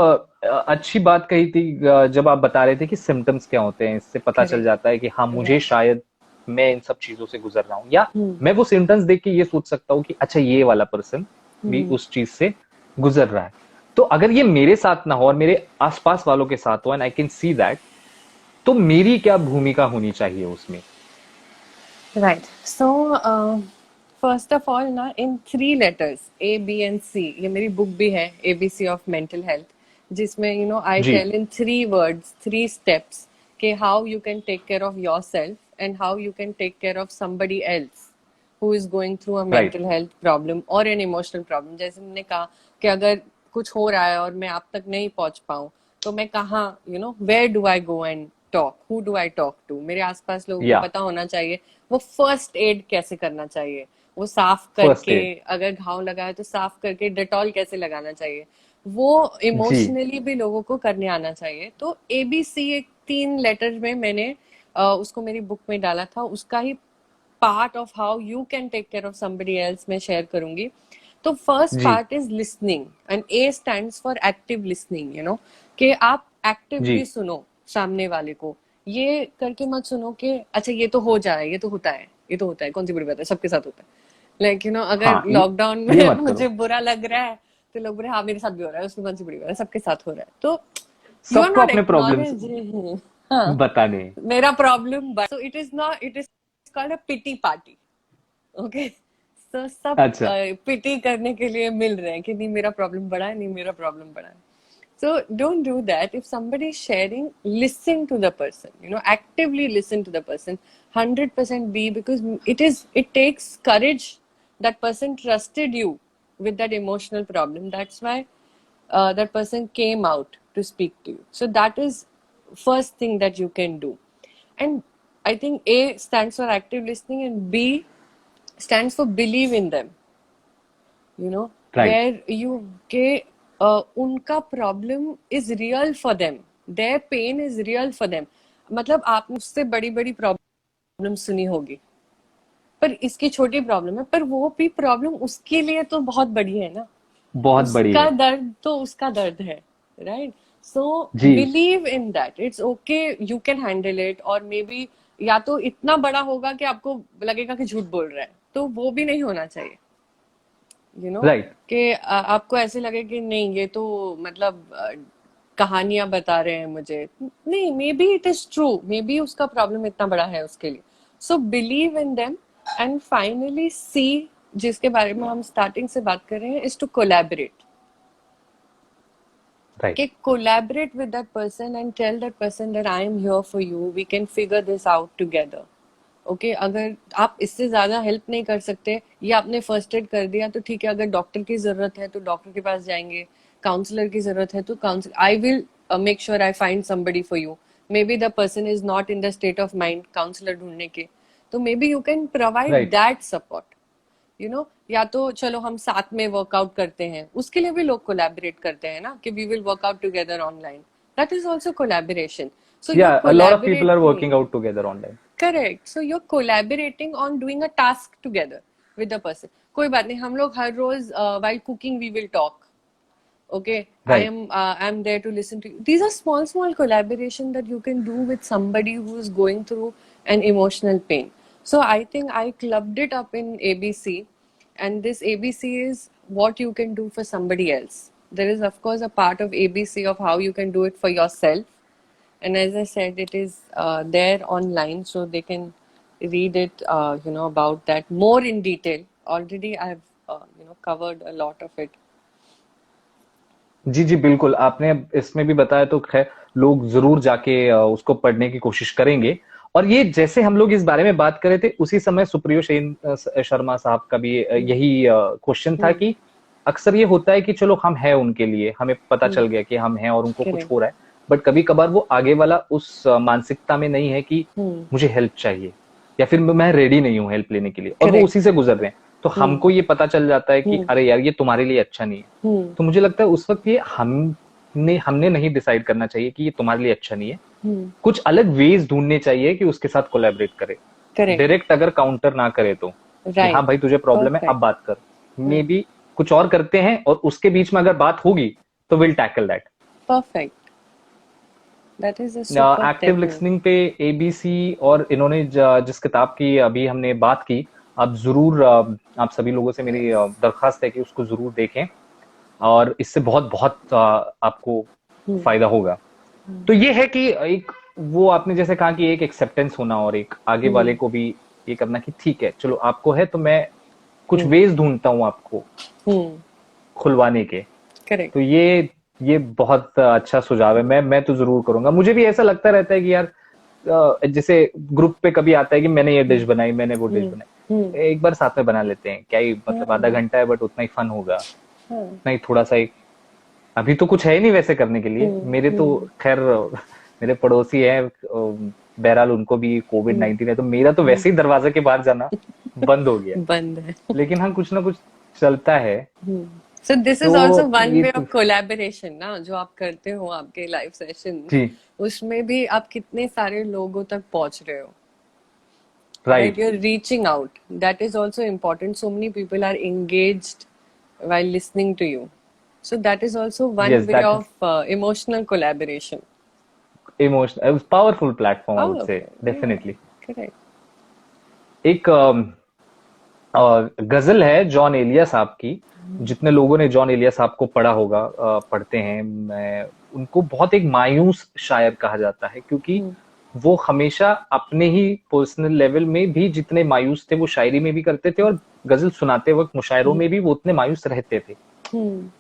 अच्छी बात कही थी जब आप बता रहे थे कि सिम्टम्स क्या होते हैं, इससे पता चल जाता है कि हाँ मुझे शायद मैं इन सब चीजों से गुजर रहा हूँ, या मैं वो सिम्टम्स देख के ये सोच सकता हूँ कि अच्छा ये वाला पर्सन भी उस चीज से गुजर रहा है। तो अगर ये मेरे साथ ना हो और मेरे आसपास वालों के साथ हो and I can see that, तो मेरी क्या भूमिका होनी चाहिए उसमें? Right. So first of all ना, इन 3 letters A B and C, ये मेरी बुक भी है ABC ऑफ मेंटल हेल्थ, जिसमें you know I tell in 3 words 3 steps कि how you can take care of yourself and how you can take care of somebody else who is going through a mental health problem or an emotional problem. जैसे मैंने कहा कि अगर कुछ हो रहा है और मैं आप तक नहीं पहुंच पाऊं, तो मैं कहाँ, where do I go and talk? Who do I talk to? मेरे आसपास लोगों को या पता होना चाहिए वो फर्स्ट एड कैसे करना चाहिए, वो साफ फर्स्ट करके, एड। अगर घाव लगा है तो साफ करके डेटॉल कैसे लगाना चाहिए, वो जी इमोशनली भी लोगों को करने आना चाहिए। तो एबीसी एक 3 लेटर में मैंने उसको मेरी बुक में डाला था, उसका ही part of how you can take care of somebody else मैं शेयर करूंगी। तो फर्स्ट जी part is listening, and A stands for active listening, you know, कि आप जी एक्टिवली सुनो सामने वाले को। ये करके मत सुनो कि अच्छा ये तो हो जाए, ये तो होता है, ये तो होता है, कौन सी बड़ी बात है, सबके साथ होता है। लाइक यू नो, अगर हाँ लॉकडाउन ये में मत मुझे करो। बुरा लग रहा है तो लोग बोले हाँ मेरे साथ भी हो रहा है, उसमें कौन सी बड़ी बात है, सबके साथ हो रहा है। तो यू आर सबको नॉट अपने प्रॉब्लम्स एक्नॉलेजिंग, हाँ बताने। मेरा problem, so it is not, it is called a pity party. Okay, तो सब अच्छा पिटी करने के लिए मिल रहे हैं कि नहीं मेरा प्रॉब्लम बड़ा है, नहीं मेरा प्रॉब्लम बड़ा है। So don't do that. If somebody is sharing, listen to the person. You know, actively listen to the person. 100% be, because it takes courage. That person trusted you with that emotional problem. That's why that person came out to speak to you. So that is first thing that you can do. And I think A stands for active listening, and B stands for believe in them. You know, right where you के उनका problem is real for them, their pain is real for them. मतलब आपने उससे बड़ी बड़ी problem सुनी होगी, पर इसकी छोटी प्रॉब्लम है, पर वो भी प्रॉब्लम उसके लिए तो बहुत बड़ी है ना, बहुत बड़ी उसका है। दर्द तो उसका दर्द है, राइट? सो जी believe in that, it's okay, you can handle it. और मे बी या तो इतना बड़ा होगा कि आपको लगेगा कि झूठ बोल रहा है, तो वो भी नहीं होना चाहिए, यू नो, राइट कि आपको ऐसे लगे कि नहीं ये तो मतलब कहानियां बता रहे हैं मुझे। नहीं, maybe it is true, maybe उसका प्रॉब्लम इतना बड़ा है उसके लिए। So believe in them, and finally C, जिसके बारे में हम स्टार्टिंग से बात कर रहे हैं, इज टू कोलैबोरेट। राइट कि collaborate with that person and tell that person that I am here for you, we can figure this out together. Okay, अगर आप इससे ज्यादा हेल्प नहीं कर सकते या आपने फर्स्ट एड कर दिया तो ठीक है, अगर डॉक्टर की जरूरत है तो डॉक्टर के पास जाएंगे, काउंसलर की जरूरत है तो counsellor, I will make sure I find somebody for you. Maybe the person is not in the state of mind counsellor ढूंढने के, तो maybe you can provide right that support, you know. या तो चलो हम साथ में workout करते हैं, उसके लिए भी लोग कोलैबोरेट करते हैं ना, कि we will work out together online, that is also collaboration. So you या are a lot of people are collaborating, working out together online. Correct, so you are collaborating on doing a task together with the person. कोई बात नहीं, हम लोग हर रोज while cooking we will talk, okay, right I'm there to listen to you. These are small collaboration that you can do with somebody who is going through an emotional pain. So I think I clubbed it up in ABC, and this ABC is what you can do for somebody else. There is of course a part of ABC of how you can do it for yourself, and as I said, it is there online, so they can read it, you know, about that more in detail. Already I have you know, covered a lot of it. जी जी बिल्कुल, आपने अब इसमें भी बताया तो खैर लोग जरूर जाके उसको पढ़ने की कोशिश करेंगे। और ये जैसे हम लोग इस बारे में बात कर रहे थे उसी समय सुप्रियो सेन शर्मा साहब का भी यही क्वेश्चन था कि अक्सर ये होता है कि चलो हम हैं उनके लिए, हमें पता चल गया कि हम हैं और उनको कुछ Correct. हो रहा है, बट कभी कभार वो आगे वाला उस मानसिकता में नहीं है कि मुझे हेल्प चाहिए या फिर मैं रेडी नहीं हूँ हेल्प लेने के लिए, और वो Correct. उसी से गुजर रहे हैं। तो हमको ये पता चल जाता है कि अरे यार ये तुम्हारे लिए अच्छा नहीं है। तो मुझे लगता है उस वक्त ये हमने नहीं डिसाइड करना चाहिए कि ये तुम्हारे लिए अच्छा नहीं है, कुछ अलग वेज ढूंढने चाहिए कि उसके साथ कोलैबोरेट करे। Correct. डायरेक्ट अगर काउंटर ना करे तो कि Right. हाँ भाई तुझे प्रॉब्लम है, Perfect. अब बात कर, मे बी कुछ और करते हैं और उसके बीच में अगर बात होगी तो will tackle that. Perfect. That is a super active technique. Listening पे एबीसी और इन्होंने जिस किताब की अभी हमने बात की, आप जरूर आप सभी लोगों से मेरी दरखास्त है कि उसको जरूर देखें और इससे बहुत बहुत आपको फायदा होगा। तो ये है कि एक वो आपने जैसे कहा कि एक एक्सेप्टेंस होना और एक आगे वाले को भी ये करना कि ठीक है चलो आपको है तो मैं कुछ वेज ढूंढता हूँ आपको खुलवाने के। Correct. तो ये बहुत अच्छा सुझाव है, मैं तो जरूर करूंगा। मुझे भी ऐसा लगता रहता है कि यार जैसे ग्रुप पे कभी आता है कि मैंने ये डिश बनाई, मैंने वो डिश बनाई, एक बार साथ में बना लेते हैं, क्या ही मतलब आधा घंटा है बट उतना ही फन होगा, उतना ही थोड़ा सा एक, अभी तो कुछ है ही नहीं वैसे करने के लिए। मेरे तो खैर मेरे पड़ोसी है, बहरहाल उनको भी कोविड-19 है, तो मेरा तो वैसे ही दरवाजे के बाहर जाना बंद हो गया, बंद है। लेकिन हाँ कुछ ना कुछ चलता है। So this is also तो one ये way तो of collaboration ना, जो आप करते हो आपके लाइव सेशन, जी उसमें भी आप कितने सारे लोगों तक पहुंच रहे हो, right? Right You're reaching out. That is also important. So many people are engaged while listening to you. So that is also one yes way that of emotional collaboration. Emotional powerful platform I would say Powerful. Yeah, definitely. correct. एक गजल है John Elia साहब की, जितने लोगों ने John Elia साहब को पढ़ा होगा, पढ़ते हैं, मैं उनको बहुत एक मायूस शायर कहा जाता है, क्योंकि वो हमेशा अपने ही पर्सनल लेवल में भी जितने मायूस थे वो शायरी में भी करते थे, और गजल सुनाते वक्त मुशायरों में भी वो उतने मायूस रहते थे।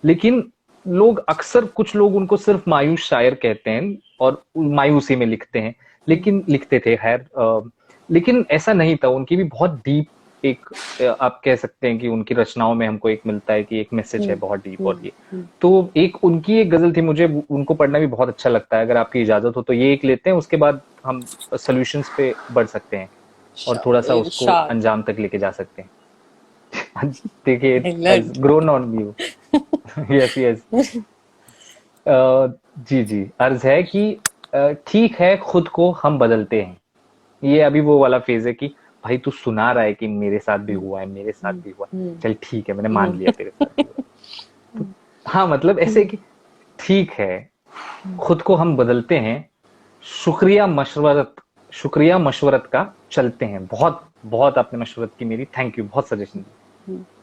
लेकिन लोग अक्सर, कुछ लोग उनको सिर्फ मायूस शायर कहते हैं और मायूसी में लिखते हैं, लेकिन लिखते थे खैर, लेकिन ऐसा नहीं था। उनकी भी बहुत डीप एक, आप कह सकते हैं कि उनकी रचनाओं में हमको एक मिलता है कि एक मैसेज है बहुत डीप। और ये तो एक उनकी एक गजल थी, मुझे उनको पढ़ना भी बहुत अच्छा लगता है। अगर आपकी इजाजत हो तो ये एक लेते हैं, उसके बाद हम सॉल्यूशंस पे बढ़ सकते हैं और थोड़ा सा उसको Irshad. अंजाम तक लेके जा सकते हैं। देखिए, I learned. Grown on you. Yes yes. जी जी, अर्ज है कि ठीक है खुद को हम बदलते हैं। ये अभी वो वाला फेज है कि भाई तू सुना रहा है कि मेरे साथ भी हुआ है, मेरे साथ भी हुआ है, चल ठीक है मैंने मान लिया तेरे साथ भी हुआ है। तो, हाँ मतलब ऐसे कि ठीक है खुद को हम बदलते हैं, शुक्रिया मशवरत का चलते हैं। बहुत बहुत आपने मशवरत की मेरी, थैंक यू, बहुत सजेशन दी।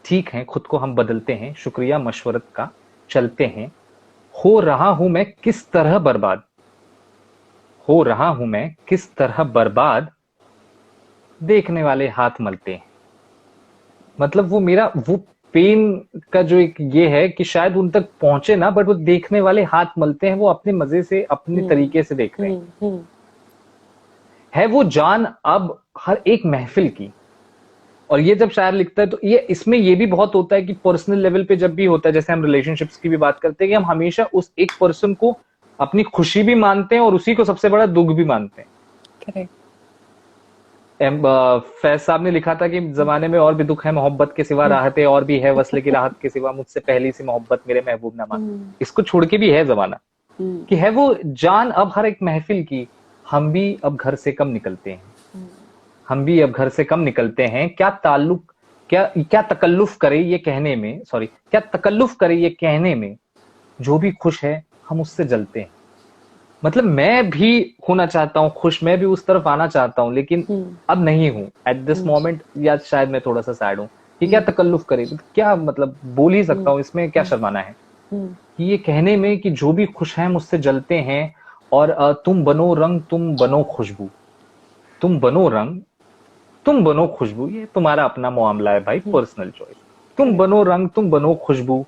ठीक है खुद को हम बदलते हैं, शुक्रिया मशवरत का चलते हैं। हो रहा हूं मैं किस तरह बर्बाद, हो रहा हूं मैं किस तरह बर्बाद, देखने वाले हाथ मलते हैं। मतलब वो मेरा वो पेन का जो एक ये है कि शायद उन तक पहुंचे ना, बट वो देखने वाले हाथ मलते हैं, वो अपने मजे से अपने तरीके से देख रहे हैं। है वो जान अब हर एक महफिल की। और ये जब शायर लिखता है तो ये इसमें ये भी बहुत होता है कि पर्सनल लेवल पे जब भी होता है, जैसे हम रिलेशनशिप्स की भी बात करते हैं, कि हम हमेशा उस एक पर्सन को अपनी खुशी भी मानते हैं और उसी को सबसे बड़ा दुख भी मानते हैं। Correct. फैज साहब ने लिखा था कि जमाने में और भी दुख है, मोहब्बत के सिवा राहतें और भी है, वस्ल की राहत के सिवा मुझसे पहली सी मोहब्बत मेरे महबूब ना मान। इसको छोड़ के भी है जमाना, कि है वो जान अब हर एक महफिल की, हम भी अब घर से कम निकलते हैं, हम भी अब घर से कम निकलते हैं। क्या ताल्लुक, क्या तकल्लुफ करे ये कहने में, सॉरी, क्या तकल्लुफ करे ये कहने में, जो भी खुश है हम उससे जलते हैं। मतलब मैं भी होना चाहता हूँ खुश, मैं भी उस तरफ आना चाहता हूँ, लेकिन अब नहीं हूँ एट दिस मोमेंट, या शायद मैं थोड़ा सा सैड हूँ कि क्या तकल्लुफ करे, क्या मतलब बोल ही सकता हूँ, इसमें क्या शर्माना है कि ये कहने में कि जो भी खुश है मुझसे जलते हैं। और तुम बनो रंग तुम बनो खुशबू, तुम बनो रंग तुम बनो खुशबू, ये तुम्हारा अपना मामला है भाई, पर्सनल चॉइस। तुम बनो रंग तुम बनो खुशबू,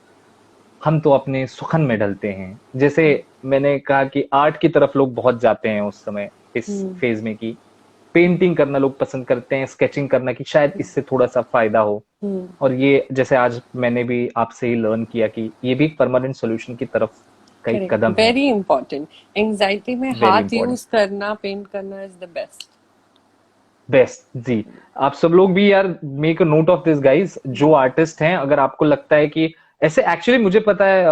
हम तो अपने सुखन में ढलते हैं। जैसे मैंने कहा कि आर्ट की तरफ लोग बहुत जाते हैं उस समय, इस फेज में, कि पेंटिंग करना लोग पसंद करते हैं, स्केचिंग करना, कि शायद इससे थोड़ा सा फायदा हो। और ये जैसे आज मैंने भी आपसे ही लर्न किया कि ये भी परमानेंट सॉल्यूशन की तरफ का एक कदम है। Very important. एंजाइटी में हाथ यूज करना, पेंट करना इज द बेस्ट। बेस्ट जी। आप सब लोग भी यार make a note of this guys, जो आर्टिस्ट हैं, अगर आपको लगता है कि ऐसे, एक्चुअली मुझे पता है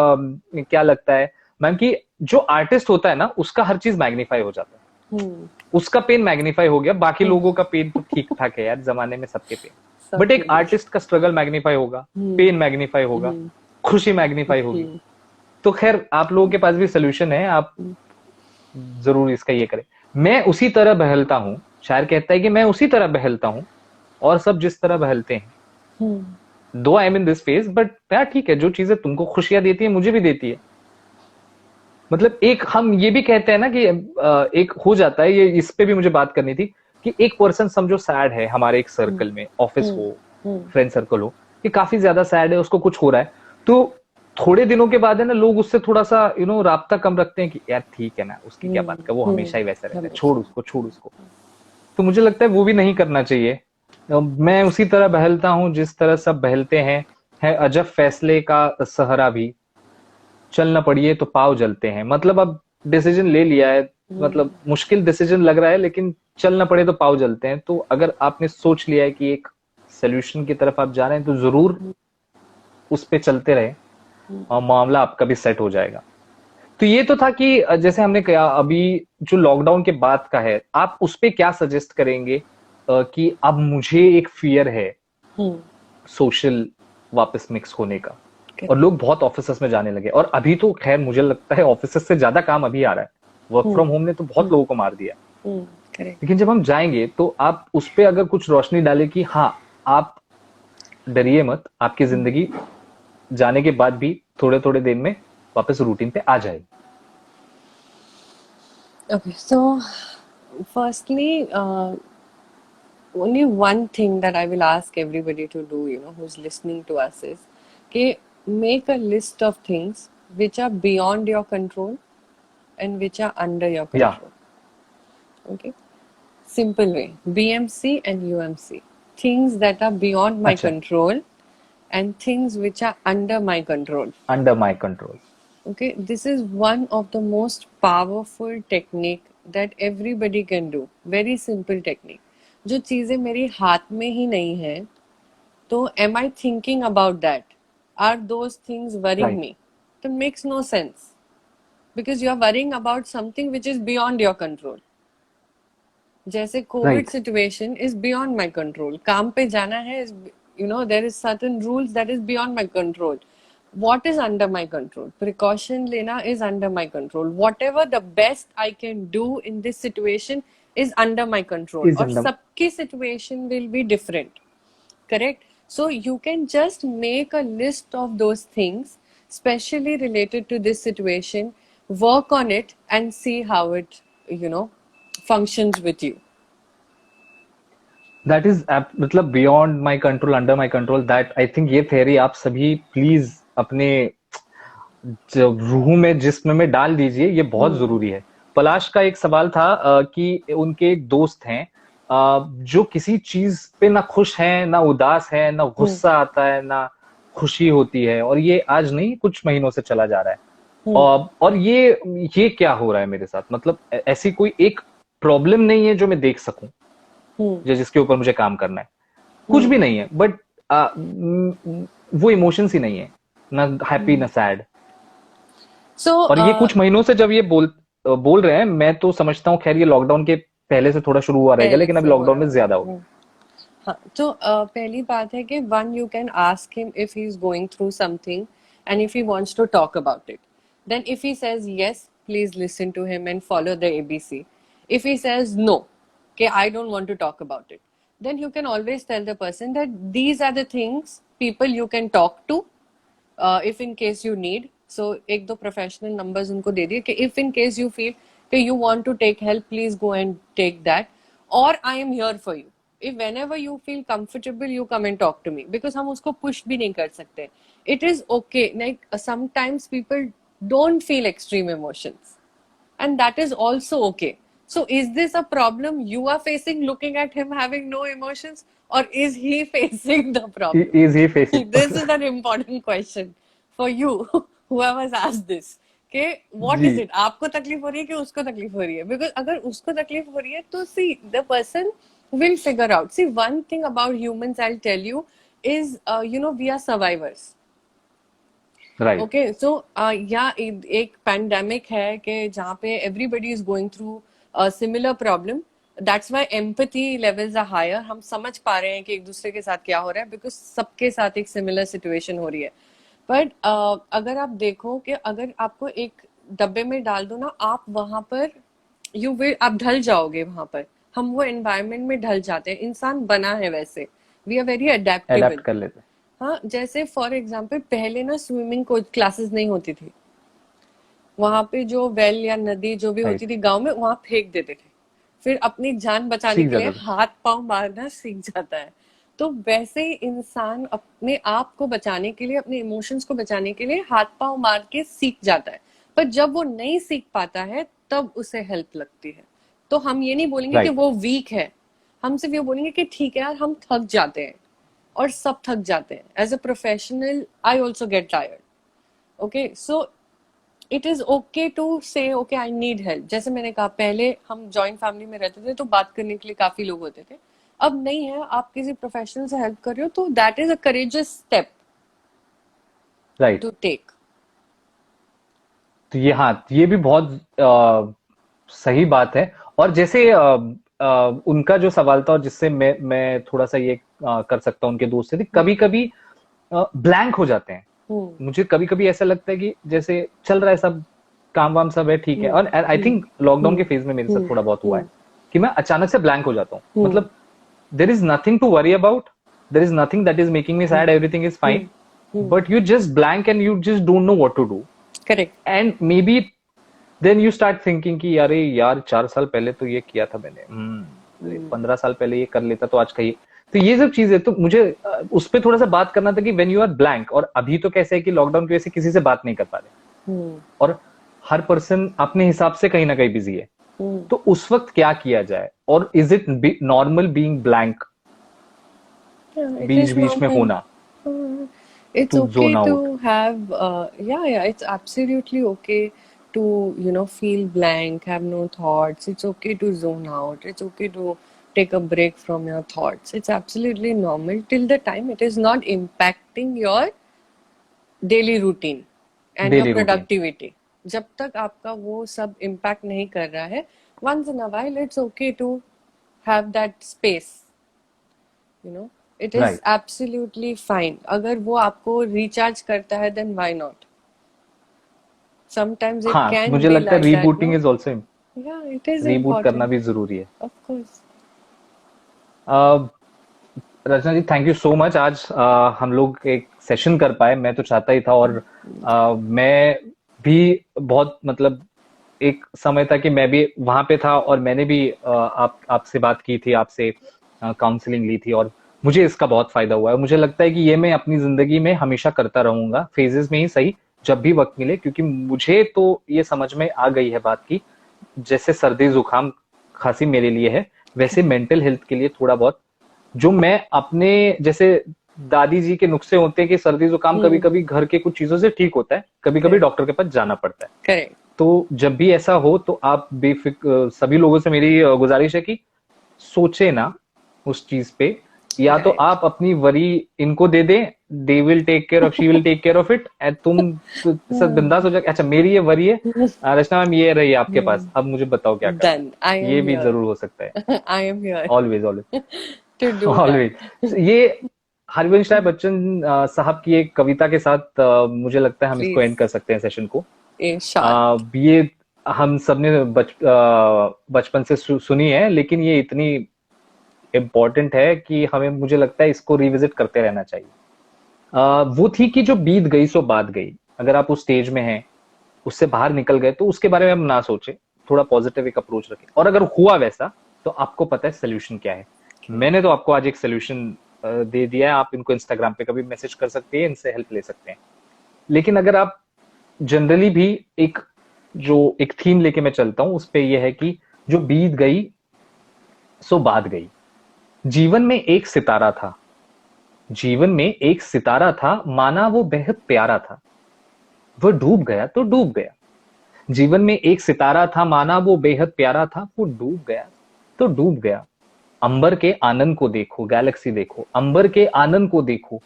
क्या लगता है मैम, कि जो आर्टिस्ट होता है ना उसका हर चीज मैग्नीफाई हो जाता है। उसका पेन मैग्नीफाई हो गया, बाकी लोगों का पेन तो ठीक ठाक है यार, जमाने में सबके पेन, बट एक आर्टिस्ट का स्ट्रगल मैग्नीफाई होगा, पेन मैग्नीफाई होगा, खुशी मैग्नीफाई होगी। तो खैर आप लोगों के पास भी सोल्यूशन है, आप जरूर इसका ये करें। मैं उसी तरह बहलता हूँ, शायर कहता है कि मैं उसी तरह बहलता हूँ और सब जिस तरह बहलते हैं। दो I am in this phase, but यार ठीक है, जो चीजें तुमको खुशियां देती है मुझे भी देती है। मतलब एक हम ये भी कहते हैं ना कि एक हो जाता है, ये इस पे भी मुझे बात करनी थी, कि एक पर्सन समझो सैड है हमारे एक सर्कल में, ऑफिस हो, फ्रेंड सर्कल हो, कि काफी ज्यादा सैड है, उसको कुछ हो रहा है, तो थोड़े दिनों के बाद है ना लोग उससे थोड़ा सा राब्ता कम रखते हैं कि यार ठीक है ना, उसकी क्या बात का, वो हमेशा ही वैसा रहता है, छोड़ उसको। तो मुझे लगता है वो भी नहीं करना चाहिए। मैं उसी तरह बहलता हूं जिस तरह सब बहलते हैं, है अजब फैसले का सहरा भी, चल न पड़िए तो पाव जलते हैं। मतलब अब डिसीजन ले लिया है, मतलब मुश्किल डिसीजन लग रहा है, लेकिन चलना पड़े तो पाँव जलते हैं। तो अगर आपने सोच लिया है कि एक सोल्यूशन की तरफ आप जा रहे हैं, तो जरूर उस पे चलते रहे और मामला आपका भी सेट हो जाएगा। तो ये तो था कि जैसे हमने कहा, अभी जो लॉकडाउन के बाद का है, आप उस पे क्या सजेस्ट करेंगे कि अब मुझे एक फियर है सोशल वापस मिक्स होने का, और लोग बहुत ऑफिसेस में जाने लगे, और अभी तो खैर मुझे लगता है ऑफिसेस से ज्यादा काम अभी आ रहा है। वर्क फ्रॉम होम ने तो बहुत लोगों को मार दिया। करेक्ट। लेकिन जब हम जाएंगे तो आप उस पे अगर कुछ रोशनी डालें कि हाँ, आप डरिए मत, आपकी जिंदगी जाने के बाद भी थोड़े थोड़े दिन में वापस रूटीन पे आ जाएगी। Okay, so firstly, only one thing that I will ask everybody to do, who's listening to us is, okay, make a list of things which are beyond your control and which are under your या control. Okay, simple way, BMC and UMC, things that are beyond my अच्छा, control and things which are under my control. Under my control. Okay, this is one of the most powerful technique that everybody can do. Very simple technique. जो चीजें मेरे हाथ में ही नहीं है, तो am I thinking about that? Are those things worrying right, me? That makes no sense because you are worrying about something which is beyond your control. जैसे Covid right, situation is beyond my control, काम पे जाना है, there is certain rules that is beyond my control. What is under my control? Precaution lena is under my control. Whatever the best I can do in this situation is under my control. Is और under. सबकी situation will be different. Correct? So you can just make a list of those things, specially related to this situation, work on it and see how it, functions with you. That is मतलब beyond my control, under my control, that I think ये theory आप सभी please अपने जो रूह में, जिस्म में डाल दीजिए, ये बहुत जरूरी है। पलाश का एक सवाल था कि उनके एक दोस्त हैं जो किसी चीज पे ना खुश हैं, ना उदास है, ना गुस्सा आता है, ना खुशी होती है, और ये आज नहीं कुछ महीनों से चला जा रहा है। और ये क्या हो रहा है मेरे साथ, मतलब ऐसी कोई एक प्रॉब्लम नहीं है जो मैं देख सकूं, जो जिसके ऊपर मुझे काम करना है, कुछ भी नहीं है, बट वो इमोशंस ही नहीं है, ना हैप्पी ना सैड। So, और ये कुछ महीनों से जब ये बोल रहे हैं, मैं तो समझता हूँ, खैर ये लॉकडाउन के पहले से थोड़ा शुरू हुआ रहेगा, पहले लेकिन अभी से हो लॉकडाउन रहा में ज्यादा होगा. होगा। हाँ, तो पहली बात है कि when you can ask him if he is going through something and if he wants to talk about it. Then if he says yes, please listen to him and follow the ABC. If he says no, कि I don't want to talk about it, then you can always tell the person that these are the things, people you can talk to if in case you need. So एक दो professional numbers उनको दे दिए कि if in case you feel कि you want to take help, please go and take that, or I am here for you. If whenever you feel comfortable, you come and talk to me, because हम उसको push भी नहीं कर सकते. It is okay. Like sometimes people don't feel extreme emotions, and that is also okay. So is this a problem you are facing looking at him having no emotions, or is he facing the problem? Is he facing. This is an important question for you, whoever's asked this. कि what ji, is it? आपको तकलीफ हो रही है कि उसको तकलीफ हो रही है? Because अगर उसको तकलीफ हो रही है तो see, the person will figure out. See, one thing about humans I'll tell you is, we are survivors. Right, okay, so या एक पैंडेमिक है कि जहाँ पे everybody is going through similar problem. That's why empathy levels are higher. हम समझ पा रहे हैं कि एक दूसरे के साथ क्या हो रहा है, बिकॉज सबके साथ एक सिमिलर सिचुएशन हो रही है. बट अगर आप देखो कि अगर आपको एक डब्बे में डाल दो ना, आप वहां पर आप ढल जाओगे वहां पर. हम वो एनवायरमेंट में ढल जाते हैं. इंसान बना है वैसे. We are very adept adaptable. कर लेते हैं। हाँ, जैसे फॉर एग्जाम्पल पहले ना स्विमिंग क्लासेस नहीं होती थी. वहां पे जो वेल या नदी जो भी होती राइट, थी गांव में, वहां फेंक देते थे. फिर अपनी जान बचाने सीख के लिए जाता था। हाथ पांव मारना सीख जाता है. तो वैसे ही इंसान अपने आप को बचाने के लिए, अपने इमोशंस को बचाने के लिए हाथ पांव मार के सीख जाता है. पर जब वो नहीं सीख पाता है तब उसे हेल्प लगती है. तो हम ये नहीं बोलेंगे कि राइट, वो वीक है. हम सिर्फ ये बोलेंगे कि ठीक है यार, हम थक जाते हैं, और सब थक जाते हैं. As a professional I also get tired. Okay, so it is okay to say okay I need help. जैसे मैंने कहा, पहले हम जॉइंट फैमिली में रहते थे तो बात करने के लिए काफी लोग होते थे. अब नहीं है, आप किसी प्रोफेशनल से हेल्प कर रहे हो तो that is a courageous step right. To take. तो ये, हाँ, ये भी बहुत सही बात है. और जैसे उनका जो सवाल था और जिससे मैं थोड़ा सा ये कर सकता हूँ उनके दोस्त से, कभी कभी ब्लैंक हो जाते हैं. मुझे कभी कभी ऐसा लगता है कि जैसे चल रहा है सब, काम वाम सब है, ठीक है. और आई थिंक लॉकडाउन के फेज में मेरे साथ थोड़ा बहुत हुआ है कि मैं अचानक से ब्लैंक हो जाता हूँ. मतलब there is nothing to worry about, there is nothing that is making me sad, everything is fine, but you just blank and you just don't know what to do. Correct. And maybe then you start thinking कि अरे यार 4 साल पहले तो ये किया था मैंने, 15 साल पहले ये कर लेता तो आज का ये. तो ये सब चीजें, तो मुझे उस पर थोड़ा सा बात करना था कि व्हेन यू आर ब्लैंक. और अभी तो कैसे है कि लॉकडाउन की वजह से किसी से बात नहीं कर पा रहे, और हर पर्सन अपने हिसाब से कहीं ना कहीं बिजी है. तो उस वक्त क्या किया जाए, और is it normal being blank, बीच बीच में होना? It's To okay zone to out. have, it's absolutely okay to, feel blank, have no thoughts. It's okay to zone out. It's okay to take a break from your thoughts. It's absolutely normal till the time it is not impacting your daily routine and your daily routine. productivity. जब तक आपका वो सब impact नहीं कर रहा है, once in a while it's okay to have that space. It is Right. absolutely fine. अगर वो आपको recharge करता है, then why not? Sometimes it हाँ, can मुझे be लगता है like that, rebooting no? Is also, Yeah, it is reboot करना important. भी जरूरी है. Of course. Rachna ji, thank you so much. आज हम लोग एक सेशन कर पाए, मैं तो चाहता ही था. और मैं भी बहुत, मतलब एक समय था कि मैं भी वहां पे था और मैंने भी आपसे बात की थी, आपसे काउंसलिंग ली थी, और मुझे इसका बहुत फायदा हुआ है. मुझे लगता है कि ये मैं अपनी जिंदगी में हमेशा करता रहूंगा, फेजेस में ही सही, जब भी वक्त मिले. क्योंकि मुझे तो ये समझ में आ गई है बात की, जैसे सर्दी जुकाम खांसी मेरे लिए है, वैसे मेंटल हेल्थ के लिए थोड़ा बहुत, जो मैं अपने, जैसे दादी जी के नुस्खे होते हैं कि सर्दी जुकाम कभी कभी घर के कुछ चीजों से ठीक होता है, कभी कभी डॉक्टर के पास जाना पड़ता है. Correct. तो जब भी ऐसा हो तो आप बेफिक्र, सभी लोगों से मेरी गुजारिश है कि सोचे ना उस चीज पे, या तो Right. आप अपनी वरी इनको दे दें, they will take care of, she will take care of it, and तुम सब बिंदास हो जाए. अच्छा, मेरी ये वरी है, रचना मैम ये रही आपके पास, अब मुझे बताओ क्या करना. Done. I am ये भी here. जरूर हो सकता है. I am here always always to do that. Always. ये हरिवंश राय बच्चन साहब की एक कविता के साथ मुझे लगता है हम इसको Please. एंड कर सकते हैं सेशन को. Short. ये हम सबने बचपन से सुनी है, लेकिन ये इतनी इम्पोर्टेंट है कि हमें, मुझे लगता है, इसको रिविजिट करते रहना चाहिए. वो थी कि जो बीत गई सो बात गई. अगर आप उस स्टेज में हैं, उससे बाहर निकल गए, तो उसके बारे में हम ना सोचे, थोड़ा पॉजिटिव एक अप्रोच रखें. और अगर हुआ वैसा, तो आपको पता है सोल्यूशन क्या है. मैंने तो आपको आज एक सोल्यूशन दे दिया है. आप इनको इंस्टाग्राम पे कभी मैसेज कर सकते हैं, इनसे हेल्प ले सकते हैं. लेकिन अगर आप जनरली भी एक थीम लेके मैं चलता हूं, उस पे ये है कि जो बीत गई सो बात गई. जीवन में एक सितारा था, जीवन में एक सितारा था, माना वो बेहद प्यारा था, वो डूब गया तो डूब गया. जीवन में एक सितारा था, माना वो बेहद प्यारा था, वो डूब गया तो डूब गया. अंबर के आनंद को देखो, गैलेक्सी देखो, अंबर के आनंद को देखो,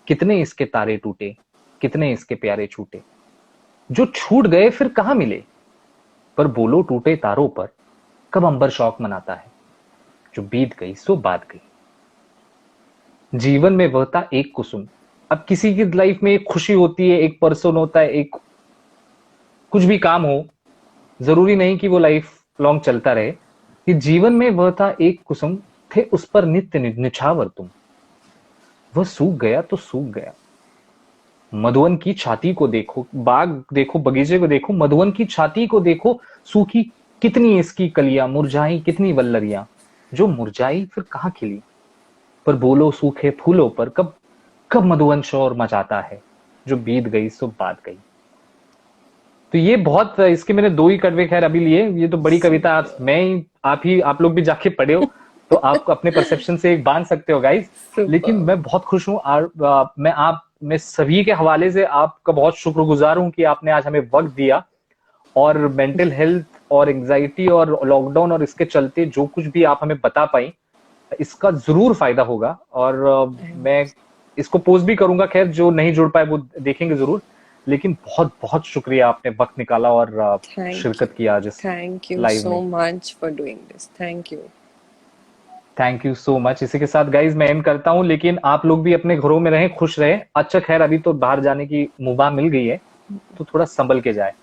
कितने इसके तारे टूटे, कितने इसके प्यारे छूटे. जो छूट गए फिर कहां मिले, पर बोलो टूटे तारों पर कब अंबर शौक मनाता है. जो बीत गई सो बात गई. जीवन में बहता एक कुसुम. अब किसी की लाइफ में एक खुशी होती है, एक पर्सन होता है, एक कुछ भी काम हो, जरूरी नहीं कि वो लाइफ लॉन्ग चलता रहे. कि जीवन में बहता एक कुसुम, थे उस पर नित्य निछावर तुम, वह सूख गया तो सूख गया. मधुवन की छाती को देखो, बाग देखो, बगीचे को देखो, मधुवन की छाती को देखो, सूखी कितनी इसकी कलियां, मुरझाई कितनी वल्लरियां. जो मुरझाई फिर कहां खिली, पर बोलो सूखे फूलों पर कब कब मधुवन शोर मचाता है. जो बीत गई सो बात गई. तो ये बहुत, इसके मैंने 2 ही कड़वे खैर अभी लिए. ये तो बड़ी कविता, आप लोग भी जाके पढ़े हो, तो आप अपने परसेप्शन से एक बांध सकते हो गाइस. लेकिन मैं बहुत खुश हूँ. मैं सभी के हवाले से आपका बहुत शुक्रगुजार हूं कि आपने आज हमें वक्त दिया और मेंटल हेल्थ और एंजाइटी और लॉकडाउन और इसके चलते जो कुछ भी आप हमें बता पाई, इसका जरूर फायदा होगा। और मैं इसको पोस्ट भी करूंगा, खैर जो नहीं जुड़ पाए वो देखेंगे जरूर। लेकिन बहुत बहुत शुक्रिया, आपने वक्त निकाला और शिरकत किया आज इस Thank you लाइव so में। much for doing this. Thank you. Thank you so much. इसी के साथ गाइज मैं एंड करता हूँ, लेकिन आप लोग भी अपने घरों में रहें, खुश रहें। अच्छा खैर अभी तो बाहर जाने की मुबा मिल गई है, तो थोड़ा संभल के जाए।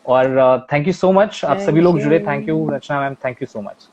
और थैंक यू सो मच, आप सभी Thank लोग जुड़े। you. Thank you Rachna ma'am, thank you so much.